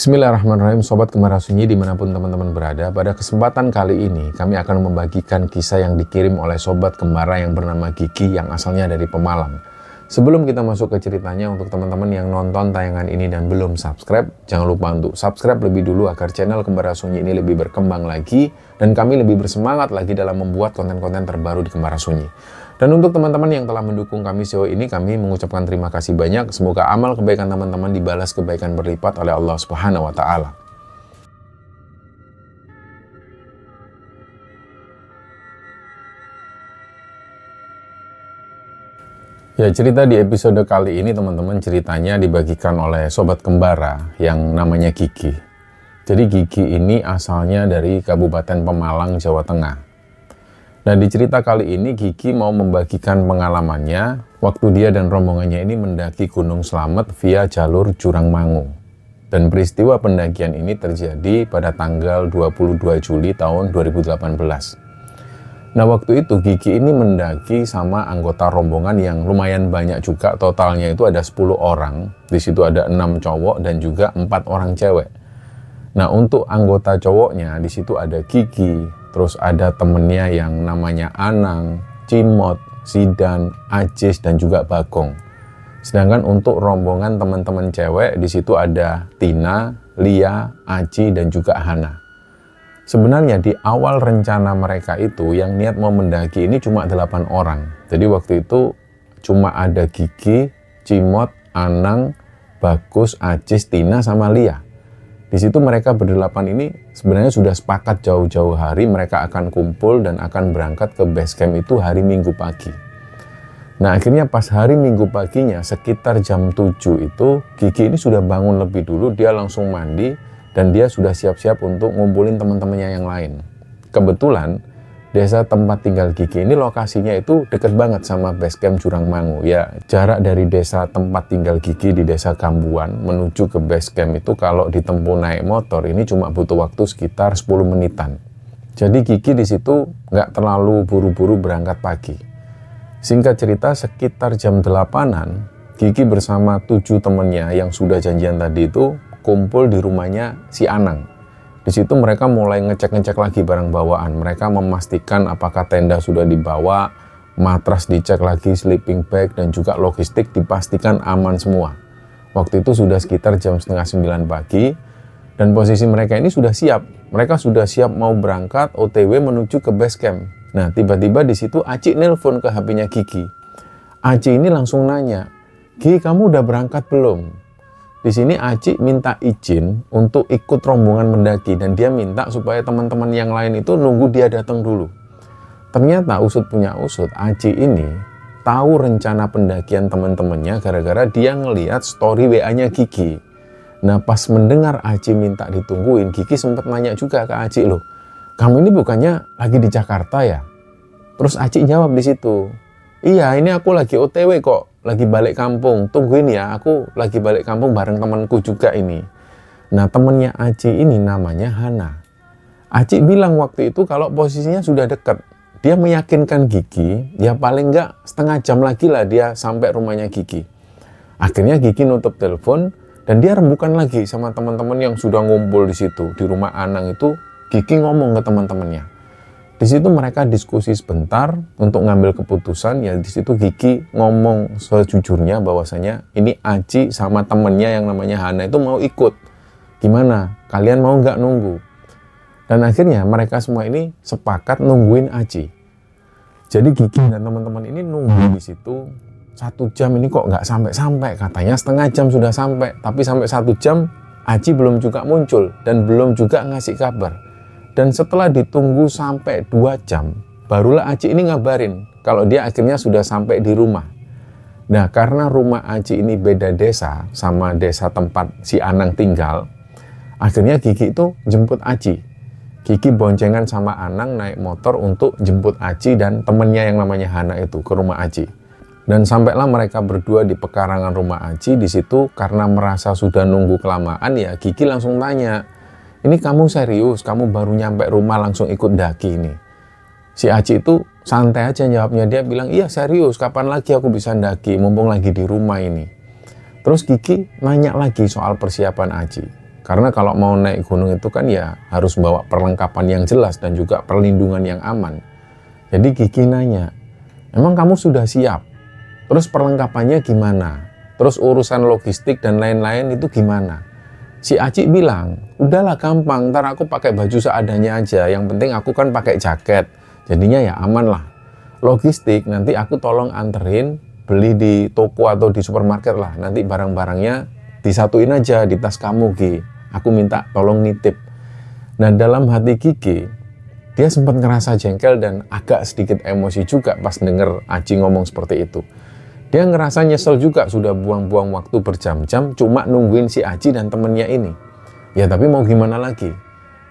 Bismillahirrahmanirrahim, Sobat Kemara Sunyi dimanapun teman-teman berada. Pada kesempatan kali ini, kami akan membagikan kisah yang dikirim oleh Sobat Kemara yang bernama Gigi yang asalnya dari Pemalang. Sebelum kita masuk ke ceritanya, untuk teman-teman yang nonton tayangan ini dan belum subscribe, jangan lupa untuk subscribe lebih dulu agar channel Kemara Sunyi ini lebih berkembang lagi dan kami lebih bersemangat lagi dalam membuat konten-konten terbaru di Kemara Sunyi. Dan untuk teman-teman yang telah mendukung kami sejauh ini, kami mengucapkan terima kasih banyak. Semoga amal kebaikan teman-teman dibalas kebaikan berlipat oleh Allah Subhanahu wa Ta'ala. Ya, cerita di episode kali ini teman-teman ceritanya dibagikan oleh Sobat Kembara yang namanya Gigi. Jadi Gigi ini asalnya dari Kabupaten Pemalang, Jawa Tengah. Nah, di cerita kali ini Gigi mau membagikan pengalamannya waktu dia dan rombongannya ini mendaki Gunung Slamet via jalur Jurangmangu. Dan peristiwa pendakian ini terjadi pada tanggal 22 Juli tahun 2018. Nah, waktu itu Gigi ini mendaki sama anggota rombongan yang lumayan banyak juga, totalnya itu ada 10 orang. Di situ ada 6 cowok dan juga 4 orang cewek. Nah, untuk anggota cowoknya di situ ada Gigi, terus ada temennya yang namanya Anang, Cimot, Sidan, Ajis, dan juga Bagong. Sedangkan untuk rombongan teman-teman cewek di situ ada Tina, Lia, Aci, dan juga Hana. Sebenarnya di awal rencana mereka itu yang niat mau mendaki ini cuma 8 orang. Jadi waktu itu cuma ada Gigi, Cimot, Anang, Bagus, Ajis, Tina, sama Lia. Di situ mereka berdelapan ini sebenarnya sudah sepakat jauh-jauh hari mereka akan kumpul dan akan berangkat ke base camp itu hari Minggu pagi. Nah, akhirnya pas hari Minggu paginya sekitar jam 7 itu Gigi ini sudah bangun lebih dulu, dia langsung mandi dan dia sudah siap-siap untuk ngumpulin teman-temannya yang lain. Kebetulan desa tempat tinggal Gigi ini lokasinya itu deket banget sama base camp Jurangmangu. Ya, jarak dari desa tempat tinggal Gigi di desa Gambuan menuju ke base camp itu kalau ditempuh naik motor ini cuma butuh waktu sekitar 10 menitan. Jadi Gigi di situ nggak terlalu buru-buru berangkat pagi. Singkat cerita sekitar jam 8-an, Gigi bersama 7 temennya yang sudah janjian tadi itu kumpul di rumahnya si Anang. Di situ mereka mulai ngecek-ngecek lagi barang bawaan. Mereka memastikan apakah tenda sudah dibawa, matras dicek lagi, sleeping bag, dan juga logistik dipastikan aman semua. Waktu itu sudah sekitar jam setengah 9 pagi, dan posisi mereka ini sudah siap. Mereka sudah siap mau berangkat OTW menuju ke base camp. Nah, tiba-tiba di situ Aci nelpon ke HP-nya Gigi. Aci ini langsung nanya, "Gi, kamu udah berangkat belum?" Di sini Aci minta izin untuk ikut rombongan mendaki dan dia minta supaya teman-teman yang lain itu nunggu dia datang dulu. Ternyata usut punya usut, Aci ini tahu rencana pendakian teman-temannya gara-gara dia ngelihat story WA-nya Gigi. Nah, pas mendengar Aci minta ditungguin, Gigi sempat nanya juga ke Aci, "Loh, kamu ini bukannya lagi di Jakarta ya?" Terus Aci jawab di situ, "Iya, ini aku lagi OTW kok. Lagi balik kampung, tungguin ya, aku lagi balik kampung bareng temanku juga ini." Nah, temennya Aci ini namanya Hana. Aci bilang waktu itu kalau posisinya sudah dekat. Dia meyakinkan Gigi, ya paling enggak setengah jam lagi lah dia sampai rumahnya Gigi. Akhirnya Gigi nutup telepon dan dia rembukan lagi sama teman-teman yang sudah ngumpul di situ. Di rumah Anang itu, Gigi ngomong ke teman-temannya. Di situ mereka diskusi sebentar untuk ngambil keputusan. Ya di situ Gigi ngomong sejujurnya bahwasanya ini Aci sama temennya yang namanya Hana itu mau ikut. Gimana? Kalian mau nggak nunggu? Dan akhirnya mereka semua ini sepakat nungguin Aci. Jadi Gigi dan teman-teman ini nunggu di situ 1 jam ini kok nggak sampai-sampai. Katanya setengah jam sudah sampai, tapi sampai 1 jam Aci belum juga muncul dan belum juga ngasih kabar. Dan setelah ditunggu sampai 2 jam, barulah Aci ini ngabarin kalau dia akhirnya sudah sampai di rumah. Nah, karena rumah Aci ini beda desa sama desa tempat si Anang tinggal, akhirnya Gigi itu jemput Aci. Gigi boncengan sama Anang naik motor untuk jemput Aci dan temennya yang namanya Hana itu ke rumah Aci. Dan sampailah mereka berdua di pekarangan rumah Aci. Di situ karena merasa sudah nunggu kelamaan ya Gigi langsung tanya, "Ini kamu serius? Kamu baru nyampe rumah langsung ikut daki ini?" Si Aci itu santai aja jawabnya, dia bilang, "Iya serius, kapan lagi aku bisa daki, mumpung lagi di rumah ini." Terus Gigi nanya lagi soal persiapan Aci. Karena kalau mau naik gunung itu kan ya harus bawa perlengkapan yang jelas dan juga perlindungan yang aman. Jadi Gigi nanya, emang kamu sudah siap? Terus perlengkapannya gimana? Terus urusan logistik dan lain-lain itu gimana? Si Aci bilang, udahlah gampang, ntar aku pakai baju seadanya aja. Yang penting aku kan pakai jaket, jadinya ya aman lah. Logistik nanti aku tolong anterin, beli di toko atau di supermarket lah. Nanti barang-barangnya disatuin aja di tas kamu, Gi. Aku minta tolong nitip. Nah, dalam hati Gigi, dia sempat ngerasa jengkel dan agak sedikit emosi juga pas denger Aci ngomong seperti itu. Dia ngerasa nyesel juga sudah buang-buang waktu berjam-jam cuma nungguin si Aci dan temennya ini. Ya tapi mau gimana lagi?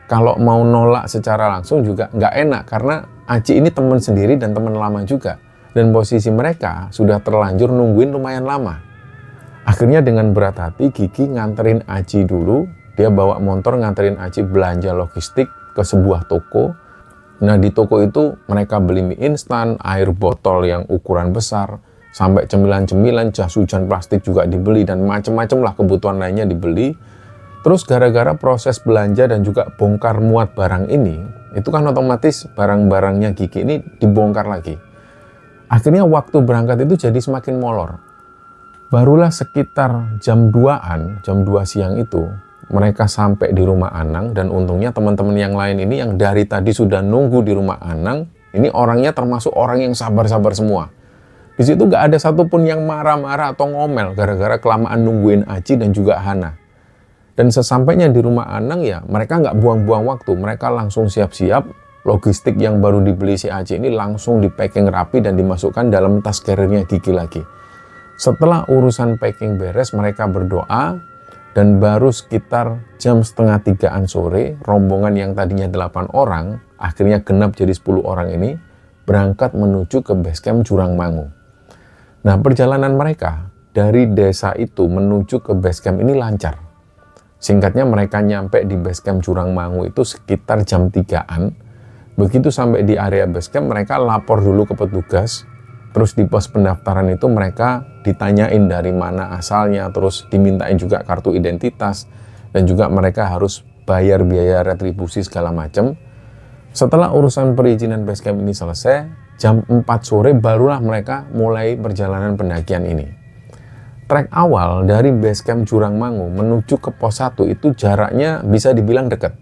Kalau mau nolak secara langsung juga nggak enak karena Aci ini teman sendiri dan teman lama juga. Dan posisi mereka sudah terlanjur nungguin lumayan lama. Akhirnya dengan berat hati Gigi nganterin Aci dulu. Dia bawa motor nganterin Aci belanja logistik ke sebuah toko. Nah di toko itu mereka beli mie instan, air botol yang ukuran besar, sampai cemilan-cemilan, jas hujan plastik juga dibeli, dan macem-macem lah kebutuhan lainnya dibeli. Terus gara-gara proses belanja dan juga bongkar muat barang ini, itu kan otomatis barang-barangnya Gigi ini dibongkar lagi. Akhirnya waktu berangkat itu jadi semakin molor. Barulah sekitar jam 2-an, jam 2 siang itu, mereka sampai di rumah Anang, dan untungnya teman-teman yang lain ini yang dari tadi sudah nunggu di rumah Anang, ini orangnya termasuk orang yang sabar-sabar semua. Di situ gak ada satupun yang marah-marah atau ngomel gara-gara kelamaan nungguin Aci dan juga Hana. Dan sesampainya di rumah Anang ya mereka gak buang-buang waktu. Mereka langsung siap-siap. Logistik yang baru dibeli si Aci ini langsung di packing rapi dan dimasukkan dalam tas carrier-nya Gigi lagi. Setelah urusan packing beres, mereka berdoa. Dan baru sekitar jam setengah 3-an sore, rombongan yang tadinya 8 orang akhirnya genap jadi 10 orang ini berangkat menuju ke basecamp Jurangmangu. Nah, perjalanan mereka dari desa itu menuju ke basecamp ini lancar. Singkatnya mereka nyampe di basecamp Jurangmangu itu sekitar jam 3-an. Begitu sampai di area basecamp, mereka lapor dulu ke petugas. Terus di pos pendaftaran itu mereka ditanyain dari mana asalnya, terus dimintain juga kartu identitas, dan juga mereka harus bayar biaya retribusi segala macam. Setelah urusan perizinan basecamp ini selesai, jam 4 sore barulah mereka mulai perjalanan pendakian ini. Trek awal dari basecamp Jurangmangu menuju ke pos 1 itu jaraknya bisa dibilang dekat.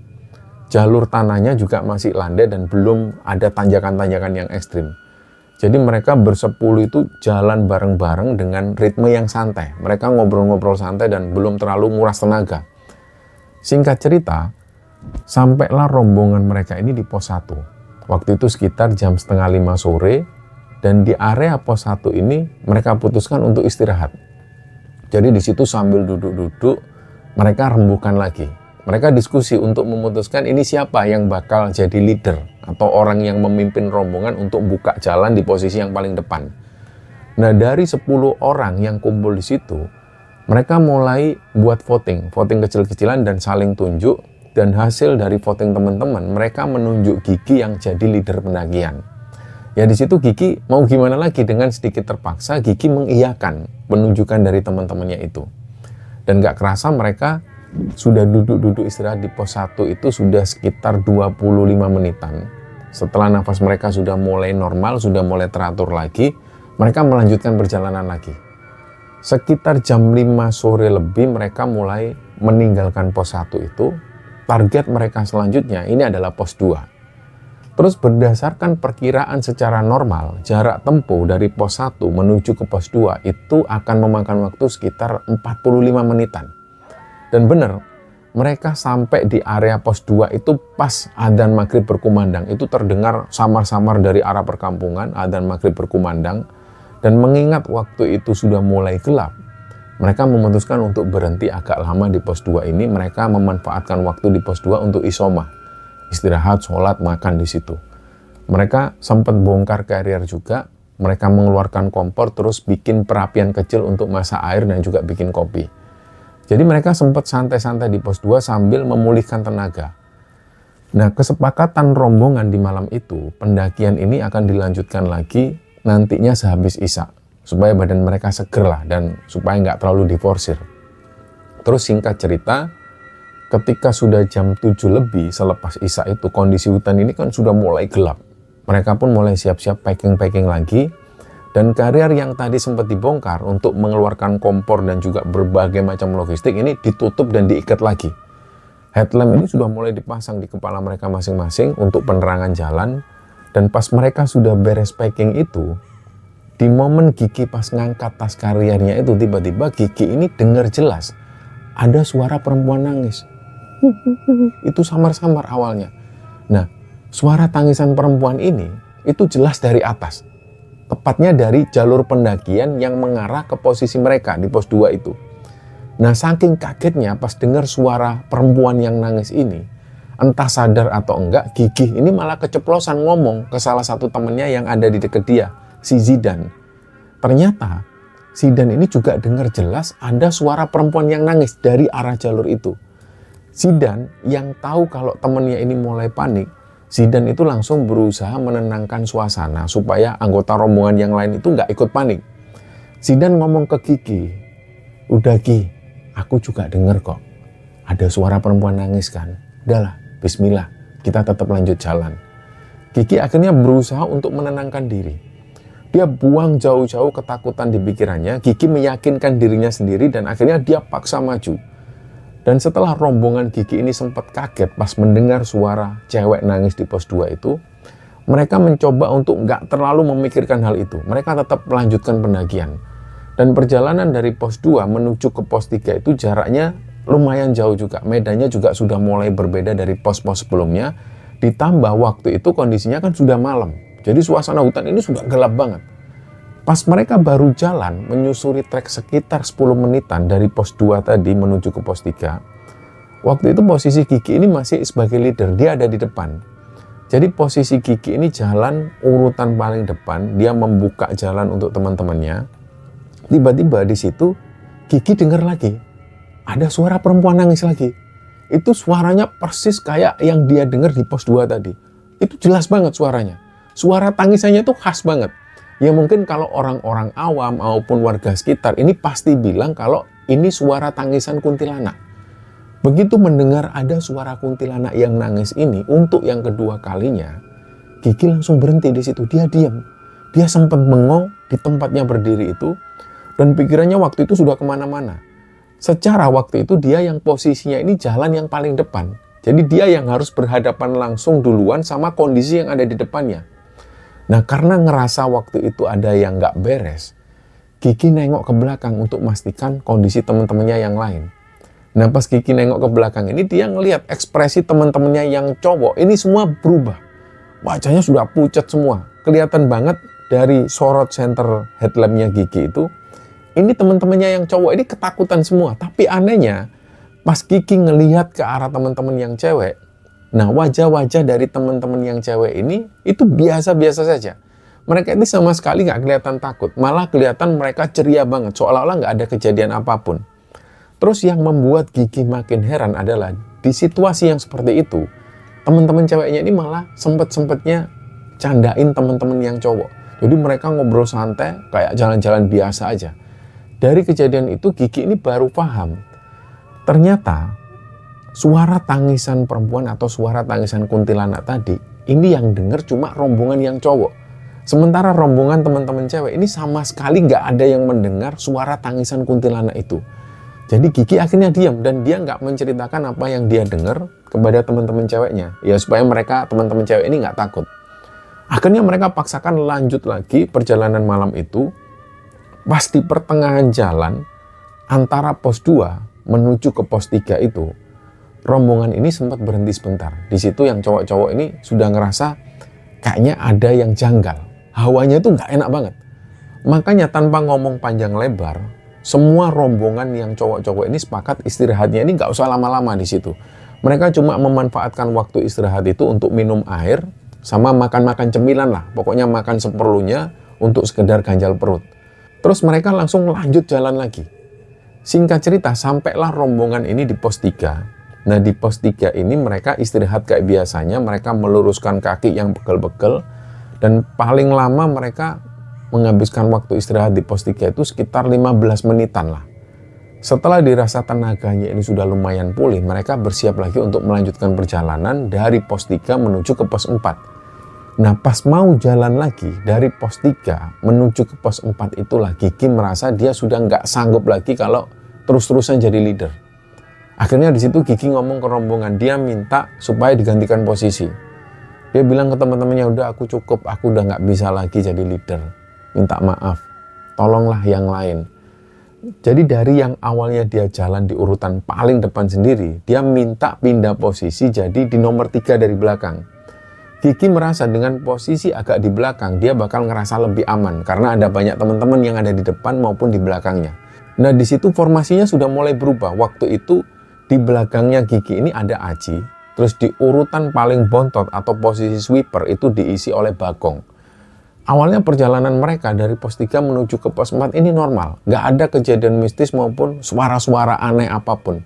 Jalur tanahnya juga masih landai dan belum ada tanjakan-tanjakan yang ekstrim. Jadi mereka bersepuluh itu jalan bareng-bareng dengan ritme yang santai. Mereka ngobrol-ngobrol santai dan belum terlalu nguras tenaga. Singkat cerita, sampailah rombongan mereka ini di pos 1. Waktu itu sekitar jam setengah 5 sore, dan di area pos 1 ini mereka putuskan untuk istirahat. Jadi di situ sambil duduk-duduk, mereka rembukan lagi. Mereka diskusi untuk memutuskan ini siapa yang bakal jadi leader atau orang yang memimpin rombongan untuk buka jalan di posisi yang paling depan. Nah, dari 10 orang yang kumpul di situ, mereka mulai buat voting kecil-kecilan dan saling tunjuk, dan hasil dari voting teman-teman, mereka menunjuk Gigi yang jadi leader pendakian. Ya di situ Gigi mau gimana lagi, dengan sedikit terpaksa Gigi mengiyakan penunjukan dari teman-temannya itu. Dan gak kerasa mereka sudah duduk-duduk istirahat di pos 1 itu sudah sekitar 25 menitan. Setelah nafas mereka sudah mulai normal, sudah mulai teratur lagi, mereka melanjutkan perjalanan lagi. Sekitar jam 5 sore lebih mereka mulai meninggalkan pos 1 itu. Target mereka selanjutnya ini adalah pos 2. Terus berdasarkan perkiraan secara normal, jarak tempuh dari pos 1 menuju ke pos 2 itu akan memakan waktu sekitar 45 menitan. Dan benar, mereka sampai di area pos 2 itu pas adzan maghrib berkumandang. Itu terdengar samar-samar dari arah perkampungan, adzan maghrib berkumandang. Dan mengingat waktu itu sudah mulai gelap, mereka memutuskan untuk berhenti agak lama di pos 2 ini. Mereka memanfaatkan waktu di pos 2 untuk isomah, istirahat, sholat, makan di situ. Mereka sempat bongkar carrier juga. Mereka mengeluarkan kompor, terus bikin perapian kecil untuk masak air dan juga bikin kopi. Jadi mereka sempat santai-santai di pos 2 sambil memulihkan tenaga. Nah, kesepakatan rombongan di malam itu, pendakian ini akan dilanjutkan lagi nantinya sehabis isya, supaya badan mereka seger lah dan supaya nggak terlalu diforsir. Terus singkat cerita, ketika sudah jam 7 lebih selepas Isya itu, kondisi hutan ini kan sudah mulai gelap. Mereka pun mulai siap-siap packing-packing lagi. Dan karier yang tadi sempat dibongkar untuk mengeluarkan kompor dan juga berbagai macam logistik ini ditutup dan diikat lagi. Headlamp ini sudah mulai dipasang di kepala mereka masing-masing untuk penerangan jalan. Dan pas mereka sudah beres packing itu, di momen Gigi pas ngangkat tas kariernya itu, tiba-tiba Gigi ini dengar jelas ada suara perempuan nangis. Itu samar-samar awalnya. Nah, suara tangisan perempuan ini itu jelas dari atas. Tepatnya dari jalur pendakian yang mengarah ke posisi mereka di pos 2 itu. Nah, saking kagetnya pas dengar suara perempuan yang nangis ini, entah sadar atau enggak, Gigi ini malah keceplosan ngomong ke salah satu temennya yang ada di dekat dia, si Zidan. Ternyata, Zidan ini juga dengar jelas ada suara perempuan yang nangis dari arah jalur itu. Zidan yang tahu kalau temennya ini mulai panik, Zidan itu langsung berusaha menenangkan suasana supaya anggota rombongan yang lain itu nggak ikut panik. Zidan ngomong ke Gigi, "Udah Gi, aku juga denger kok. Ada suara perempuan nangis kan. Udahlah, bismillah, kita tetap lanjut jalan." Gigi akhirnya berusaha untuk menenangkan diri. Dia buang jauh-jauh ketakutan di pikirannya. Gigi meyakinkan dirinya sendiri dan akhirnya dia paksa maju. Dan setelah rombongan Gigi ini sempat kaget pas mendengar suara cewek nangis di pos 2 itu, mereka mencoba untuk nggak terlalu memikirkan hal itu. Mereka tetap melanjutkan pendakian. Dan perjalanan dari pos 2 menuju ke pos 3 itu jaraknya lumayan jauh juga. Medannya juga sudah mulai berbeda dari pos-pos sebelumnya. Ditambah waktu itu kondisinya kan sudah malam. Jadi suasana hutan ini sudah gelap banget. Pas mereka baru jalan menyusuri trek sekitar 10 menitan dari pos 2 tadi menuju ke pos 3. Waktu itu posisi Gigi ini masih sebagai leader, dia ada di depan. Jadi posisi Gigi ini jalan urutan paling depan, dia membuka jalan untuk teman-temannya. Tiba-tiba di situ Gigi dengar lagi ada suara perempuan nangis lagi. Itu suaranya persis kayak yang dia dengar di pos 2 tadi. Itu jelas banget suaranya. Suara tangisannya itu khas banget. Ya mungkin kalau orang-orang awam maupun warga sekitar ini pasti bilang kalau ini suara tangisan kuntilanak. Begitu mendengar ada suara kuntilanak yang nangis ini untuk yang kedua kalinya, Gigi langsung berhenti di situ. Dia diam. Dia sempat bengong di tempatnya berdiri itu dan pikirannya waktu itu sudah kemana-mana. Secara waktu itu dia yang posisinya ini jalan yang paling depan. Jadi dia yang harus berhadapan langsung duluan sama kondisi yang ada di depannya. Nah, karena ngerasa waktu itu ada yang nggak beres, Gigi nengok ke belakang untuk memastikan kondisi teman-temannya yang lain. Nah, pas Gigi nengok ke belakang ini, dia ngelihat ekspresi teman-temannya yang cowok ini semua berubah. Wajahnya sudah pucat semua. Kelihatan banget dari sorot center headlampnya Gigi itu, ini teman-temannya yang cowok ini ketakutan semua. Tapi anehnya, pas Gigi ngelihat ke arah teman-teman yang cewek, nah, wajah-wajah dari teman-teman yang cewek ini itu biasa-biasa saja. Mereka ini sama sekali nggak kelihatan takut, malah kelihatan mereka ceria banget, seolah-olah nggak ada kejadian apapun. Terus yang membuat Gigi makin heran adalah di situasi yang seperti itu, teman-teman ceweknya ini malah sempet-sempetnya candain teman-teman yang cowok. Jadi mereka ngobrol santai, kayak jalan-jalan biasa aja. Dari kejadian itu Gigi ini baru paham, ternyata suara tangisan perempuan atau suara tangisan kuntilanak tadi, ini yang denger cuma rombongan yang cowok. Sementara rombongan teman-teman cewek ini sama sekali nggak ada yang mendengar suara tangisan kuntilanak itu. Jadi Gigi akhirnya diam dan dia nggak menceritakan apa yang dia dengar kepada teman-teman ceweknya. Ya supaya mereka, teman-teman cewek ini nggak takut. Akhirnya mereka paksakan lanjut lagi perjalanan malam itu. Pas di pertengahan jalan antara pos 2 menuju ke pos 3 itu, rombongan ini sempat berhenti sebentar. Di situ yang cowok-cowok ini sudah ngerasa kayaknya ada yang janggal. Hawanya itu nggak enak banget. Makanya tanpa ngomong panjang lebar, semua rombongan yang cowok-cowok ini sepakat istirahatnya ini nggak usah lama-lama di situ. Mereka cuma memanfaatkan waktu istirahat itu untuk minum air sama makan-makan cemilan lah. Pokoknya makan seperlunya untuk sekedar ganjal perut. Terus mereka langsung lanjut jalan lagi. Singkat cerita, sampailah rombongan ini di pos 3. Nah, di pos 3 ini mereka istirahat kayak biasanya, mereka meluruskan kaki yang pegel-pegel, dan paling lama mereka menghabiskan waktu istirahat di pos 3 itu sekitar 15 menitan lah. Setelah dirasa tenaganya ini sudah lumayan pulih, mereka bersiap lagi untuk melanjutkan perjalanan dari pos 3 menuju ke pos 4. Nah, pas mau jalan lagi dari pos 3 menuju ke pos 4 itulah Gigi merasa dia sudah nggak sanggup lagi kalau terus-terusan jadi leader. Akhirnya di situ Gigi ngomong ke rombongan, dia minta supaya digantikan posisi. Dia bilang ke teman-temannya, udah aku cukup, aku udah nggak bisa lagi jadi leader. Minta maaf, tolonglah yang lain. Jadi dari yang awalnya dia jalan di urutan paling depan sendiri, dia minta pindah posisi jadi di nomor 3 dari belakang. Gigi merasa dengan posisi agak di belakang, dia bakal ngerasa lebih aman karena ada banyak teman-teman yang ada di depan maupun di belakangnya. Nah, di situ formasinya sudah mulai berubah. Waktu itu di belakangnya Gigi ini ada Aji, terus di urutan paling bontot atau posisi sweeper itu diisi oleh Bagong. Awalnya perjalanan mereka dari pos 3 menuju ke pos 4 ini normal. Nggak ada kejadian mistis maupun suara-suara aneh apapun.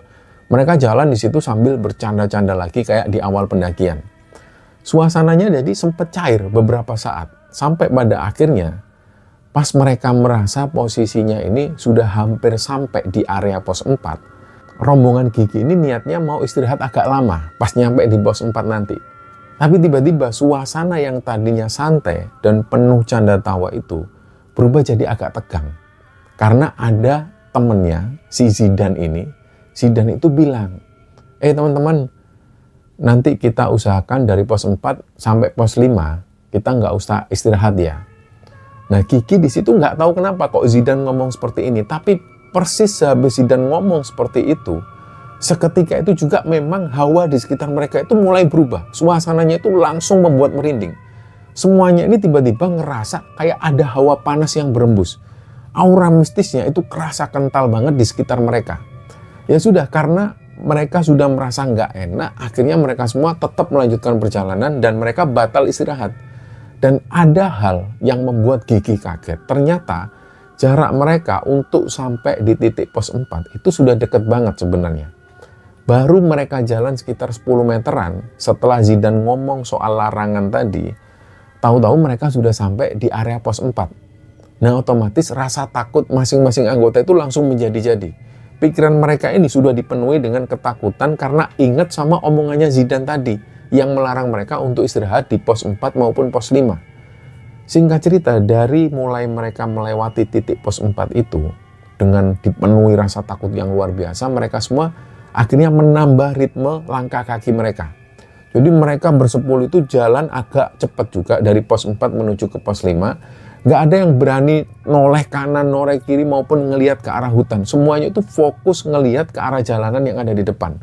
Mereka jalan di situ sambil bercanda-canda lagi kayak di awal pendakian. Suasananya jadi sempat cair beberapa saat. Sampai pada akhirnya, pas mereka merasa posisinya ini sudah hampir sampai di area pos 4, rombongan Gigi ini niatnya mau istirahat agak lama pas nyampe di pos 4 nanti. Tapi tiba-tiba suasana yang tadinya santai dan penuh canda tawa itu berubah jadi agak tegang. Karena ada temennya, si Zidan ini, Zidan itu bilang, teman-teman, nanti kita usahakan dari pos 4 sampai pos 5, kita nggak usah istirahat ya. Nah, Gigi di situ nggak tahu kenapa kok Zidan ngomong seperti ini, tapi persis sehabis Zidan ngomong seperti itu, seketika itu juga memang hawa di sekitar mereka itu mulai berubah. Suasananya itu langsung membuat merinding. Semuanya ini tiba-tiba ngerasa kayak ada hawa panas yang berembus. Aura mistisnya itu kerasa kental banget di sekitar mereka. Ya sudah, karena mereka sudah merasa nggak enak, akhirnya mereka semua tetap melanjutkan perjalanan dan mereka batal istirahat. Dan ada hal yang membuat Gigi kaget. Ternyata jarak mereka untuk sampai di titik pos 4 itu sudah dekat banget sebenarnya. Baru mereka jalan sekitar 10 meteran setelah Zidan ngomong soal larangan tadi, tahu-tahu mereka sudah sampai di area pos 4. Nah, otomatis rasa takut masing-masing anggota itu langsung menjadi-jadi. Pikiran mereka ini sudah dipenuhi dengan ketakutan karena ingat sama omongannya Zidan tadi yang melarang mereka untuk istirahat di pos 4 maupun pos 5. Singkat cerita, dari mulai mereka melewati titik pos 4 itu dengan dipenuhi rasa takut yang luar biasa, mereka semua akhirnya menambah ritme langkah kaki mereka. Jadi mereka bersepuluh itu jalan agak cepat juga dari pos 4 menuju ke pos 5. Nggak ada yang berani noleh kanan, noleh kiri maupun ngelihat ke arah hutan. Semuanya itu fokus ngelihat ke arah jalanan yang ada di depan.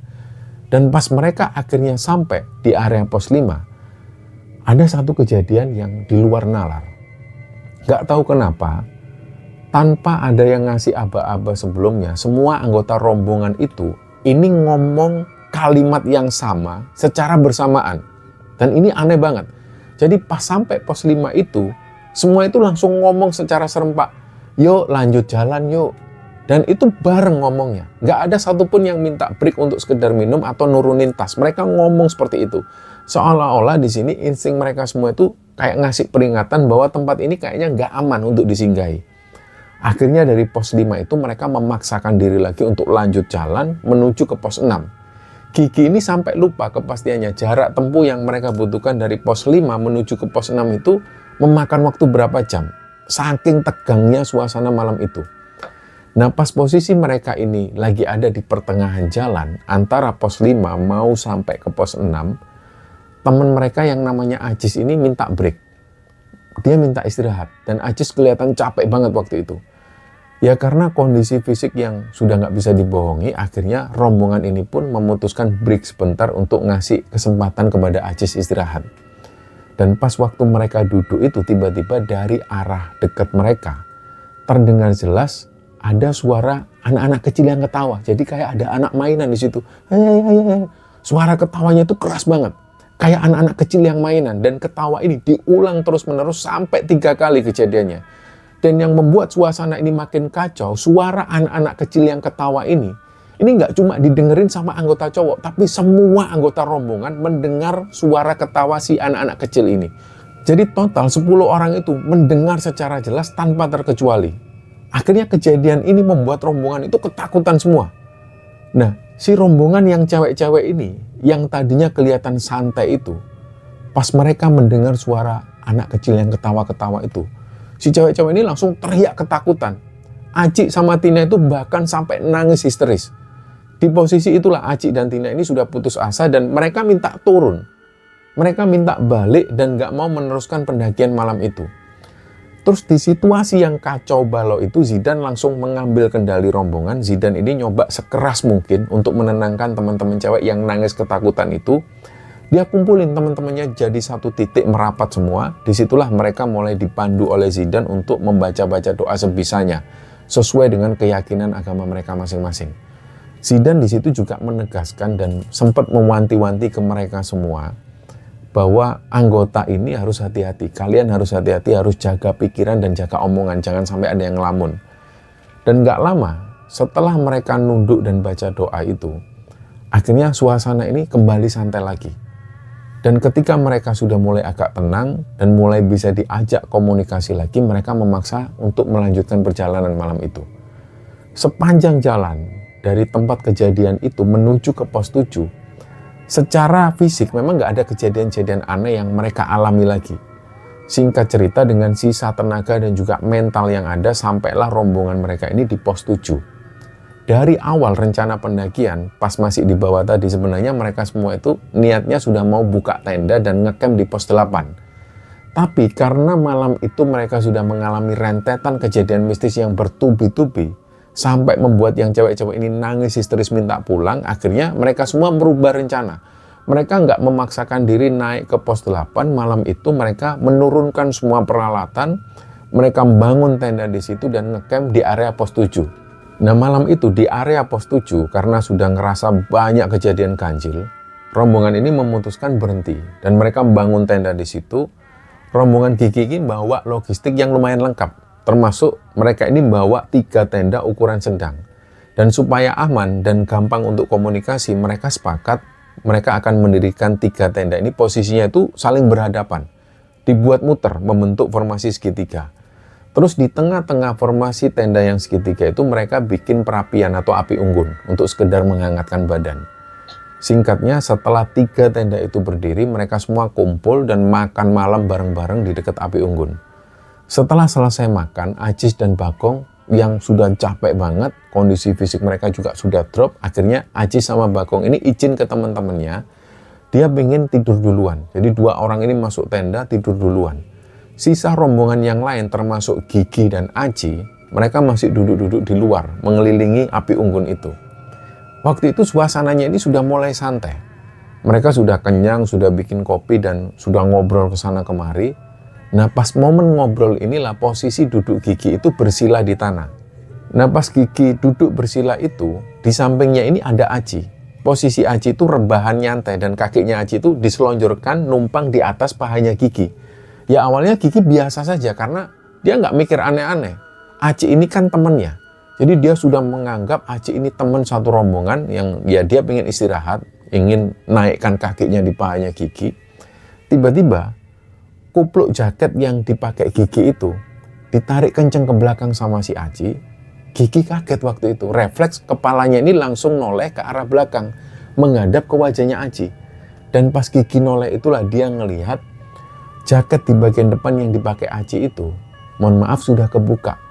Dan pas mereka akhirnya sampai di area pos 5, ada satu kejadian yang di luar nalar. Nggak tahu kenapa, tanpa ada yang ngasih aba-aba sebelumnya, semua anggota rombongan itu ini ngomong kalimat yang sama secara bersamaan. Dan ini aneh banget. Jadi pas sampai pos 5 itu, semua itu langsung ngomong secara serempak. Yuk lanjut jalan yuk. Dan itu bareng ngomongnya. Nggak ada satupun yang minta break untuk sekedar minum atau nurunin tas. Mereka ngomong seperti itu. Seolah-olah di sini insting mereka semua itu kayak ngasih peringatan bahwa tempat ini kayaknya nggak aman untuk disinggahi. Akhirnya dari pos 5 itu mereka memaksakan diri lagi untuk lanjut jalan menuju ke pos 6. Gigi ini sampai lupa kepastiannya jarak tempuh yang mereka butuhkan dari pos 5 menuju ke pos 6 itu memakan waktu berapa jam. Saking tegangnya suasana malam itu. Nah, pas posisi mereka ini lagi ada di pertengahan jalan antara pos 5 mau sampai ke pos 6, teman mereka yang namanya Ajis ini minta break. Dia minta istirahat dan Ajis kelihatan capek banget waktu itu. Ya karena kondisi fisik yang sudah nggak bisa dibohongi, akhirnya rombongan ini pun memutuskan break sebentar untuk ngasih kesempatan kepada Ajis istirahat. Dan pas waktu mereka duduk itu, tiba-tiba dari arah dekat mereka terdengar jelas ada suara anak-anak kecil yang ketawa. Jadi kayak ada anak mainan di situ. Suara ketawanya itu keras banget. Kayak anak-anak kecil yang mainan. Dan ketawa ini diulang terus-menerus sampai 3 kali kejadiannya. Dan yang membuat suasana ini makin kacau, suara anak-anak kecil yang ketawa ini nggak cuma didengerin sama anggota cowok, tapi semua anggota rombongan mendengar suara ketawa si anak-anak kecil ini. Jadi total 10 orang itu mendengar secara jelas tanpa terkecuali. Akhirnya kejadian ini membuat rombongan itu ketakutan semua. Nah, si rombongan yang cewek-cewek ini, yang tadinya kelihatan santai itu, pas mereka mendengar suara anak kecil yang ketawa-ketawa itu, si cewek-cewek ini langsung teriak ketakutan. Aci sama Tina itu bahkan sampai nangis histeris. Di posisi itulah Aci dan Tina ini sudah putus asa dan mereka minta turun. Mereka minta balik dan gak mau meneruskan pendakian malam itu. Terus di situasi yang kacau balau itu, Zidan langsung mengambil kendali rombongan. Zidan ini nyoba sekeras mungkin untuk menenangkan teman-teman cewek yang nangis ketakutan itu. Dia kumpulin teman-temannya jadi satu titik merapat semua. Disitulah mereka mulai dipandu oleh Zidan untuk membaca-baca doa sebisanya, sesuai dengan keyakinan agama mereka masing-masing. Zidan di situ juga menegaskan dan sempat mewanti-wanti ke mereka semua bahwa anggota ini harus hati-hati. Kalian harus hati-hati, harus jaga pikiran dan jaga omongan. Jangan sampai ada yang ngelamun. Dan gak lama setelah mereka nunduk dan baca doa itu, akhirnya suasana ini kembali santai lagi. Dan ketika mereka sudah mulai agak tenang dan mulai bisa diajak komunikasi lagi, mereka memaksa untuk melanjutkan perjalanan malam itu. Sepanjang jalan dari tempat kejadian itu menuju ke pos 7, secara fisik memang nggak ada kejadian-kejadian aneh yang mereka alami lagi. Singkat cerita, dengan sisa tenaga dan juga mental yang ada, sampailah rombongan mereka ini di pos 7. Dari awal rencana pendakian, pas masih di bawah tadi, sebenarnya mereka semua itu niatnya sudah mau buka tenda dan ngecamp di pos 8. Tapi karena malam itu mereka sudah mengalami rentetan kejadian mistis yang bertubi-tubi, sampai membuat yang cewek-cewek ini nangis histeris minta pulang, akhirnya mereka semua merubah rencana. Mereka nggak memaksakan diri naik ke pos 8, malam itu mereka menurunkan semua peralatan, mereka bangun tenda di situ dan ngecamp di area pos 7. Nah, malam itu di area pos 7, karena sudah ngerasa banyak kejadian ganjil, rombongan ini memutuskan berhenti dan mereka bangun tenda di situ. Rombongan Gigi ini bawa logistik yang lumayan lengkap. Termasuk mereka ini bawa 3 tenda ukuran sedang. Dan supaya aman dan gampang untuk komunikasi, mereka sepakat mereka akan mendirikan 3 tenda ini, posisinya itu saling berhadapan. Dibuat muter membentuk formasi segitiga. Terus di tengah-tengah formasi tenda yang segitiga itu mereka bikin perapian atau api unggun untuk sekedar menghangatkan badan. Singkatnya, setelah 3 tenda itu berdiri, mereka semua kumpul dan makan malam bareng-bareng di dekat api unggun. Setelah selesai makan, Aziz dan Bagong yang sudah capek banget, kondisi fisik mereka juga sudah drop. Akhirnya Aziz sama Bagong ini izin ke teman-temannya, dia pengen tidur duluan. Jadi 2 orang ini masuk tenda tidur duluan. Sisa rombongan yang lain termasuk Gigi dan Aci, mereka masih duduk-duduk di luar mengelilingi api unggun itu. Waktu itu suasananya ini sudah mulai santai. Mereka sudah kenyang, sudah bikin kopi dan sudah ngobrol ke sana kemari. Nah, pas momen ngobrol inilah posisi duduk Gigi itu bersila di tanah. Nah, pas Gigi duduk bersila itu, di sampingnya ini ada Aci. Posisi Aci itu rebahan nyantai dan kakinya Aci itu diselonjorkan numpang di atas pahanya Gigi. Ya awalnya Gigi biasa saja karena dia nggak mikir aneh-aneh. Aci ini kan temennya. Jadi dia sudah menganggap Aci ini teman satu rombongan yang ya dia pengen istirahat, ingin naikkan kakinya di pahanya Gigi. Tiba-tiba kupluk jaket yang dipakai Gigi itu ditarik kenceng ke belakang sama si Aci. Gigi kaget waktu itu, refleks kepalanya ini langsung noleh ke arah belakang, menghadap ke wajahnya Aci. Dan pas Gigi noleh itulah dia ngelihat jaket di bagian depan yang dipakai Aci itu, mohon maaf, sudah kebuka.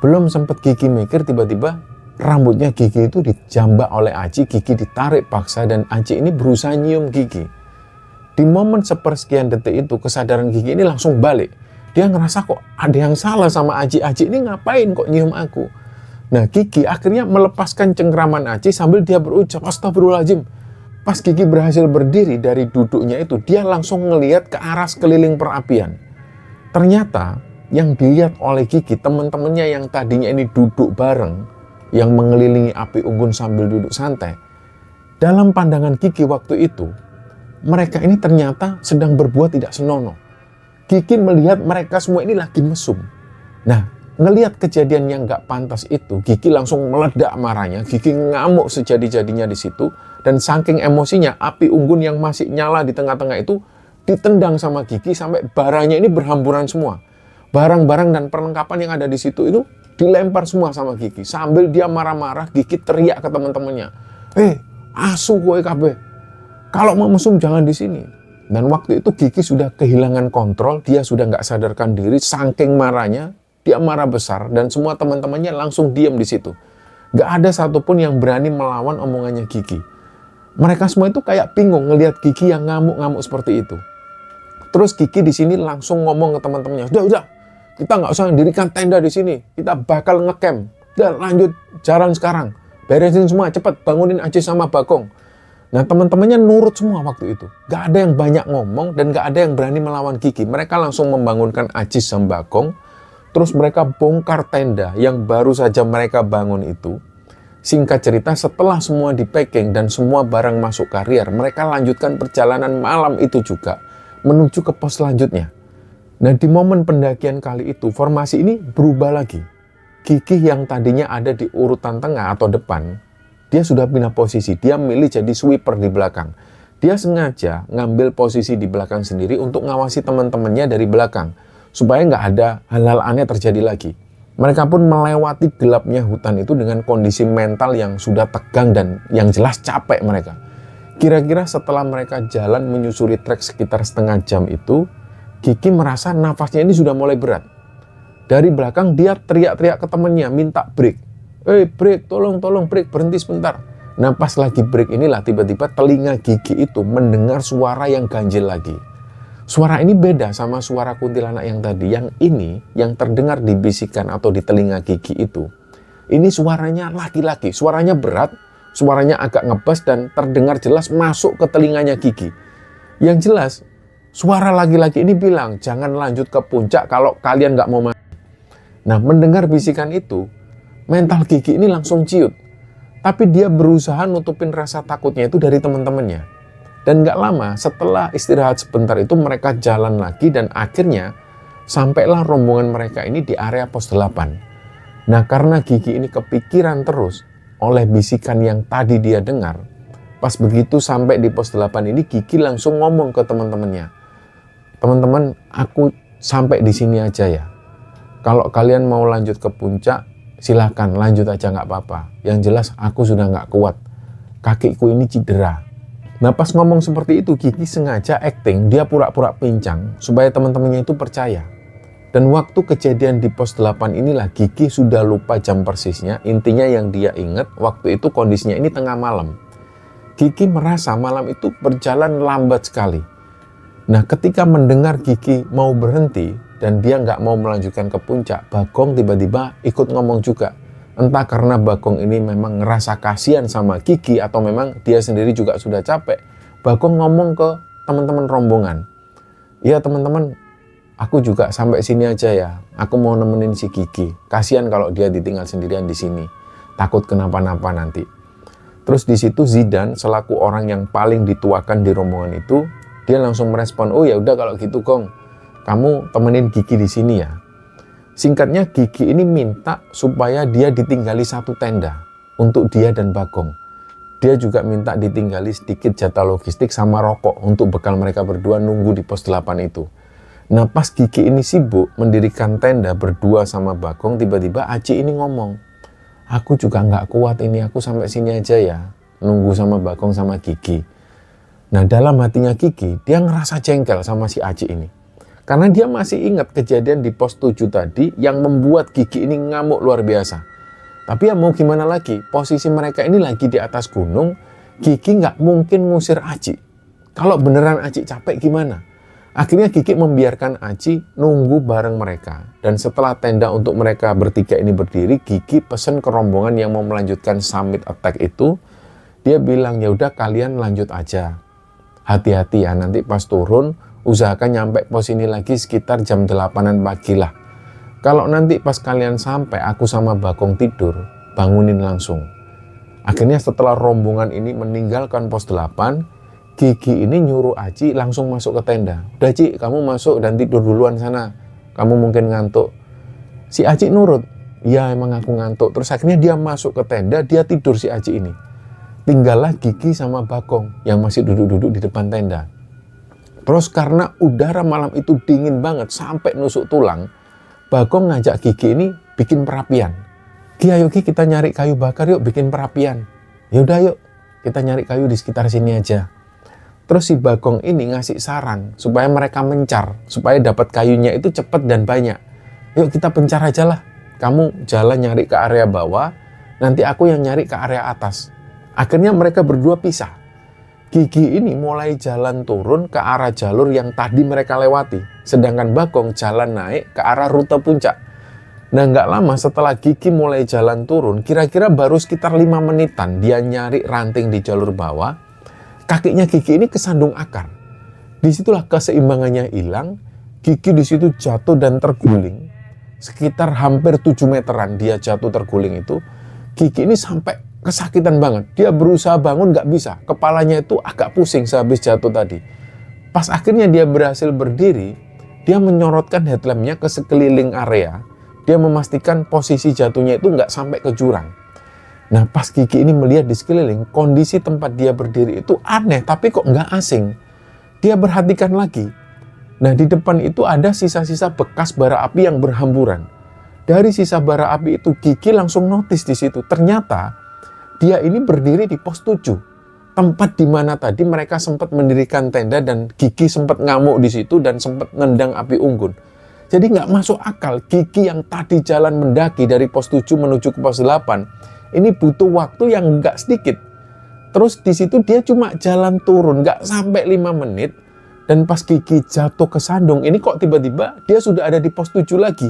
Belum sempat Gigi mikir, tiba-tiba rambutnya Gigi itu dijambak oleh Aci. Gigi ditarik paksa dan Aci ini berusaha nyium Gigi. Di momen sepersekian detik itu, kesadaran Gigi ini langsung balik. Dia ngerasa kok ada yang salah sama Aci. Aci ini ngapain kok nyium aku? Nah, Gigi akhirnya melepaskan cengkraman Aci sambil dia berucap, "Astagfirullahaladzim." Pas Gigi berhasil berdiri dari duduknya itu, dia langsung ngelihat ke arah sekeliling perapian. Ternyata yang dilihat oleh Gigi, teman-temannya yang tadinya ini duduk bareng, yang mengelilingi api unggun sambil duduk santai, dalam pandangan Gigi waktu itu, mereka ini ternyata sedang berbuat tidak senonoh. Gigi melihat mereka semua ini lagi mesum. Nah, ngelihat kejadian yang gak pantas itu, Gigi langsung meledak marahnya. Gigi ngamuk sejadi-jadinya di situ. Dan saking emosinya, api unggun yang masih nyala di tengah-tengah itu ditendang sama Gigi sampai barangnya ini berhamburan semua. Barang-barang dan perlengkapan yang ada di situ itu dilempar semua sama Gigi. Sambil dia marah-marah, Gigi teriak ke teman-temannya, asu kowe kabeh, kalau mau mesum jangan di sini. Dan waktu itu Gigi sudah kehilangan kontrol, dia sudah nggak sadarkan diri, saking marahnya, dia marah besar, dan semua teman-temannya langsung diam di situ. Nggak ada satupun yang berani melawan omongannya Gigi. Mereka semua itu kayak bingung ngelihat Gigi yang ngamuk-ngamuk seperti itu. Terus Gigi di sini langsung ngomong ke teman-temannya, udah, kita nggak usah mendirikan tenda di sini, kita bakal ngecamp. Udah lanjut jalan sekarang, beresin semua, cepet bangunin Aji sama Bagong. Nah teman-temannya nurut semua waktu itu. Gak ada yang banyak ngomong dan gak ada yang berani melawan Gigi. Mereka langsung membangunkan Aji sama Bagong. Terus mereka bongkar tenda yang baru saja mereka bangun itu. Singkat cerita, setelah semua di packing dan semua barang masuk karier, mereka lanjutkan perjalanan malam itu juga menuju ke pos selanjutnya. Nah di momen pendakian kali itu, formasi ini berubah lagi. Gigi yang tadinya ada di urutan tengah atau depan, dia sudah pindah posisi, dia milih jadi sweeper di belakang. Dia sengaja ngambil posisi di belakang sendiri untuk ngawasi teman-temannya dari belakang, supaya nggak ada hal-hal aneh terjadi lagi. Mereka pun melewati gelapnya hutan itu dengan kondisi mental yang sudah tegang dan yang jelas capek mereka. Kira-kira setelah mereka jalan menyusuri trek sekitar setengah jam itu, Gigi merasa nafasnya ini sudah mulai berat. Dari belakang dia teriak-teriak ke temannya, minta break. Break, tolong break, berhenti sebentar. Nah pas lagi break inilah tiba-tiba telinga Gigi itu mendengar suara yang ganjil lagi. Suara ini beda sama suara kuntilanak yang tadi. Yang ini, yang terdengar di bisikan atau di telinga Gigi itu, ini suaranya laki-laki, suaranya berat, suaranya agak ngebas dan terdengar jelas masuk ke telinganya Gigi. Yang jelas, suara laki-laki ini bilang, jangan lanjut ke puncak kalau kalian nggak mau mati. Nah mendengar bisikan itu, mental Gigi ini langsung ciut. Tapi dia berusaha nutupin rasa takutnya itu dari teman-temannya. Dan gak lama setelah istirahat sebentar itu mereka jalan lagi dan akhirnya sampailah rombongan mereka ini di area pos 8. Nah karena Gigi ini kepikiran terus oleh bisikan yang tadi dia dengar, pas begitu sampai di pos 8 ini Gigi langsung ngomong ke teman-temannya, teman-teman aku sampai di sini aja ya. Kalau kalian mau lanjut ke puncak, silahkan lanjut aja nggak apa-apa. Yang jelas aku sudah nggak kuat. Kakiku ini cedera. Nah pas ngomong seperti itu Gigi sengaja acting, dia pura-pura pincang supaya teman-temannya itu percaya. Dan waktu kejadian di pos 8 inilah Gigi sudah lupa jam persisnya. Intinya yang dia ingat waktu itu kondisinya ini tengah malam. Gigi merasa malam itu berjalan lambat sekali. Nah ketika mendengar Gigi mau berhenti dan dia nggak mau melanjutkan ke puncak, Bagong tiba-tiba ikut ngomong juga. Entah karena Bagong ini memang ngerasa kasihan sama Gigi atau memang dia sendiri juga sudah capek, Bagong ngomong ke teman-teman rombongan, ya teman-teman, aku juga sampai sini aja ya, aku mau nemenin si Gigi, kasihan kalau dia ditinggal sendirian di sini, takut kenapa-napa nanti. Terus di situ Zidan selaku orang yang paling dituakan di rombongan itu, dia langsung merespon, oh ya udah kalau gitu Gong, kamu temenin Gigi di sini ya. Singkatnya Gigi ini minta supaya dia ditinggali satu tenda untuk dia dan Bagong. Dia juga minta ditinggali sedikit jatah logistik sama rokok untuk bekal mereka berdua nunggu di pos 8 itu. Nah pas Gigi ini sibuk mendirikan tenda berdua sama Bagong, tiba-tiba Aci ini ngomong, aku juga nggak kuat ini, aku sampai sini aja ya, nunggu sama Bagong sama Gigi. Nah dalam hatinya Gigi, dia ngerasa jengkel sama si Aci ini. Karena dia masih ingat kejadian di pos 7 tadi yang membuat Gigi ini ngamuk luar biasa. Tapi ya mau gimana lagi, posisi mereka ini lagi di atas gunung, Gigi nggak mungkin ngusir Aci. Kalau beneran Aci capek gimana? Akhirnya Gigi membiarkan Aci nunggu bareng mereka. Dan setelah tenda untuk mereka bertiga ini berdiri, Gigi pesen ke rombongan yang mau melanjutkan summit attack itu. Dia bilang, ya udah kalian lanjut aja. Hati-hati ya, nanti pas turun, usahakan nyampe pos ini lagi sekitar jam 8-an pagi lah. Kalau nanti pas kalian sampai aku sama Bagong tidur, bangunin langsung. Akhirnya setelah rombongan ini meninggalkan pos 8, Gigi ini nyuruh Aci langsung masuk ke tenda. Udah Ci, kamu masuk dan tidur duluan sana. Kamu mungkin ngantuk. Si Aci nurut. Ya emang aku ngantuk. Terus akhirnya dia masuk ke tenda, dia tidur si Aci ini. Tinggallah Gigi sama Bagong yang masih duduk-duduk di depan tenda. Terus karena udara malam itu dingin banget sampai nusuk tulang, Bagong ngajak Gigi ini bikin perapian. Gi, ayo Gi, kita nyari kayu bakar yuk, bikin perapian. Yaudah yuk, kita nyari kayu di sekitar sini aja. Terus si Bagong ini ngasih saran supaya mereka mencar, supaya dapat kayunya itu cepat dan banyak. Yuk kita pencar aja lah. Kamu jalan nyari ke area bawah, nanti aku yang nyari ke area atas. Akhirnya mereka berdua pisah. Gigi ini mulai jalan turun ke arah jalur yang tadi mereka lewati. Sedangkan Bagong jalan naik ke arah rute puncak. Nah nggak lama setelah Gigi mulai jalan turun, kira-kira baru sekitar 5 menitan dia nyari ranting di jalur bawah, kakinya Gigi ini kesandung akar. Disitulah keseimbangannya hilang, Gigi di situ jatuh dan terguling. Sekitar hampir 7 meteran dia jatuh terguling itu. Gigi ini sampai kesakitan banget. Dia berusaha bangun nggak bisa. Kepalanya itu agak pusing sehabis jatuh tadi. Pas akhirnya dia berhasil berdiri, dia menyorotkan headlampnya ke sekeliling area. Dia memastikan posisi jatuhnya itu nggak sampai ke jurang. Nah pas Gigi ini melihat di sekeliling, kondisi tempat dia berdiri itu aneh tapi kok nggak asing. Dia perhatikan lagi. Nah di depan itu ada sisa-sisa bekas bara api yang berhamburan. Dari sisa bara api itu Gigi langsung notice di situ. Ternyata dia ini berdiri di pos 7. Tempat di mana tadi mereka sempat mendirikan tenda dan Gigi sempat ngamuk di situ dan sempat nendang api unggun. Jadi nggak masuk akal Gigi yang tadi jalan mendaki dari pos 7 menuju ke pos 8. Ini butuh waktu yang nggak sedikit. Terus di situ dia cuma jalan turun nggak sampai 5 menit. Dan pas Gigi jatuh ke sandung, ini kok tiba-tiba dia sudah ada di pos 7 lagi.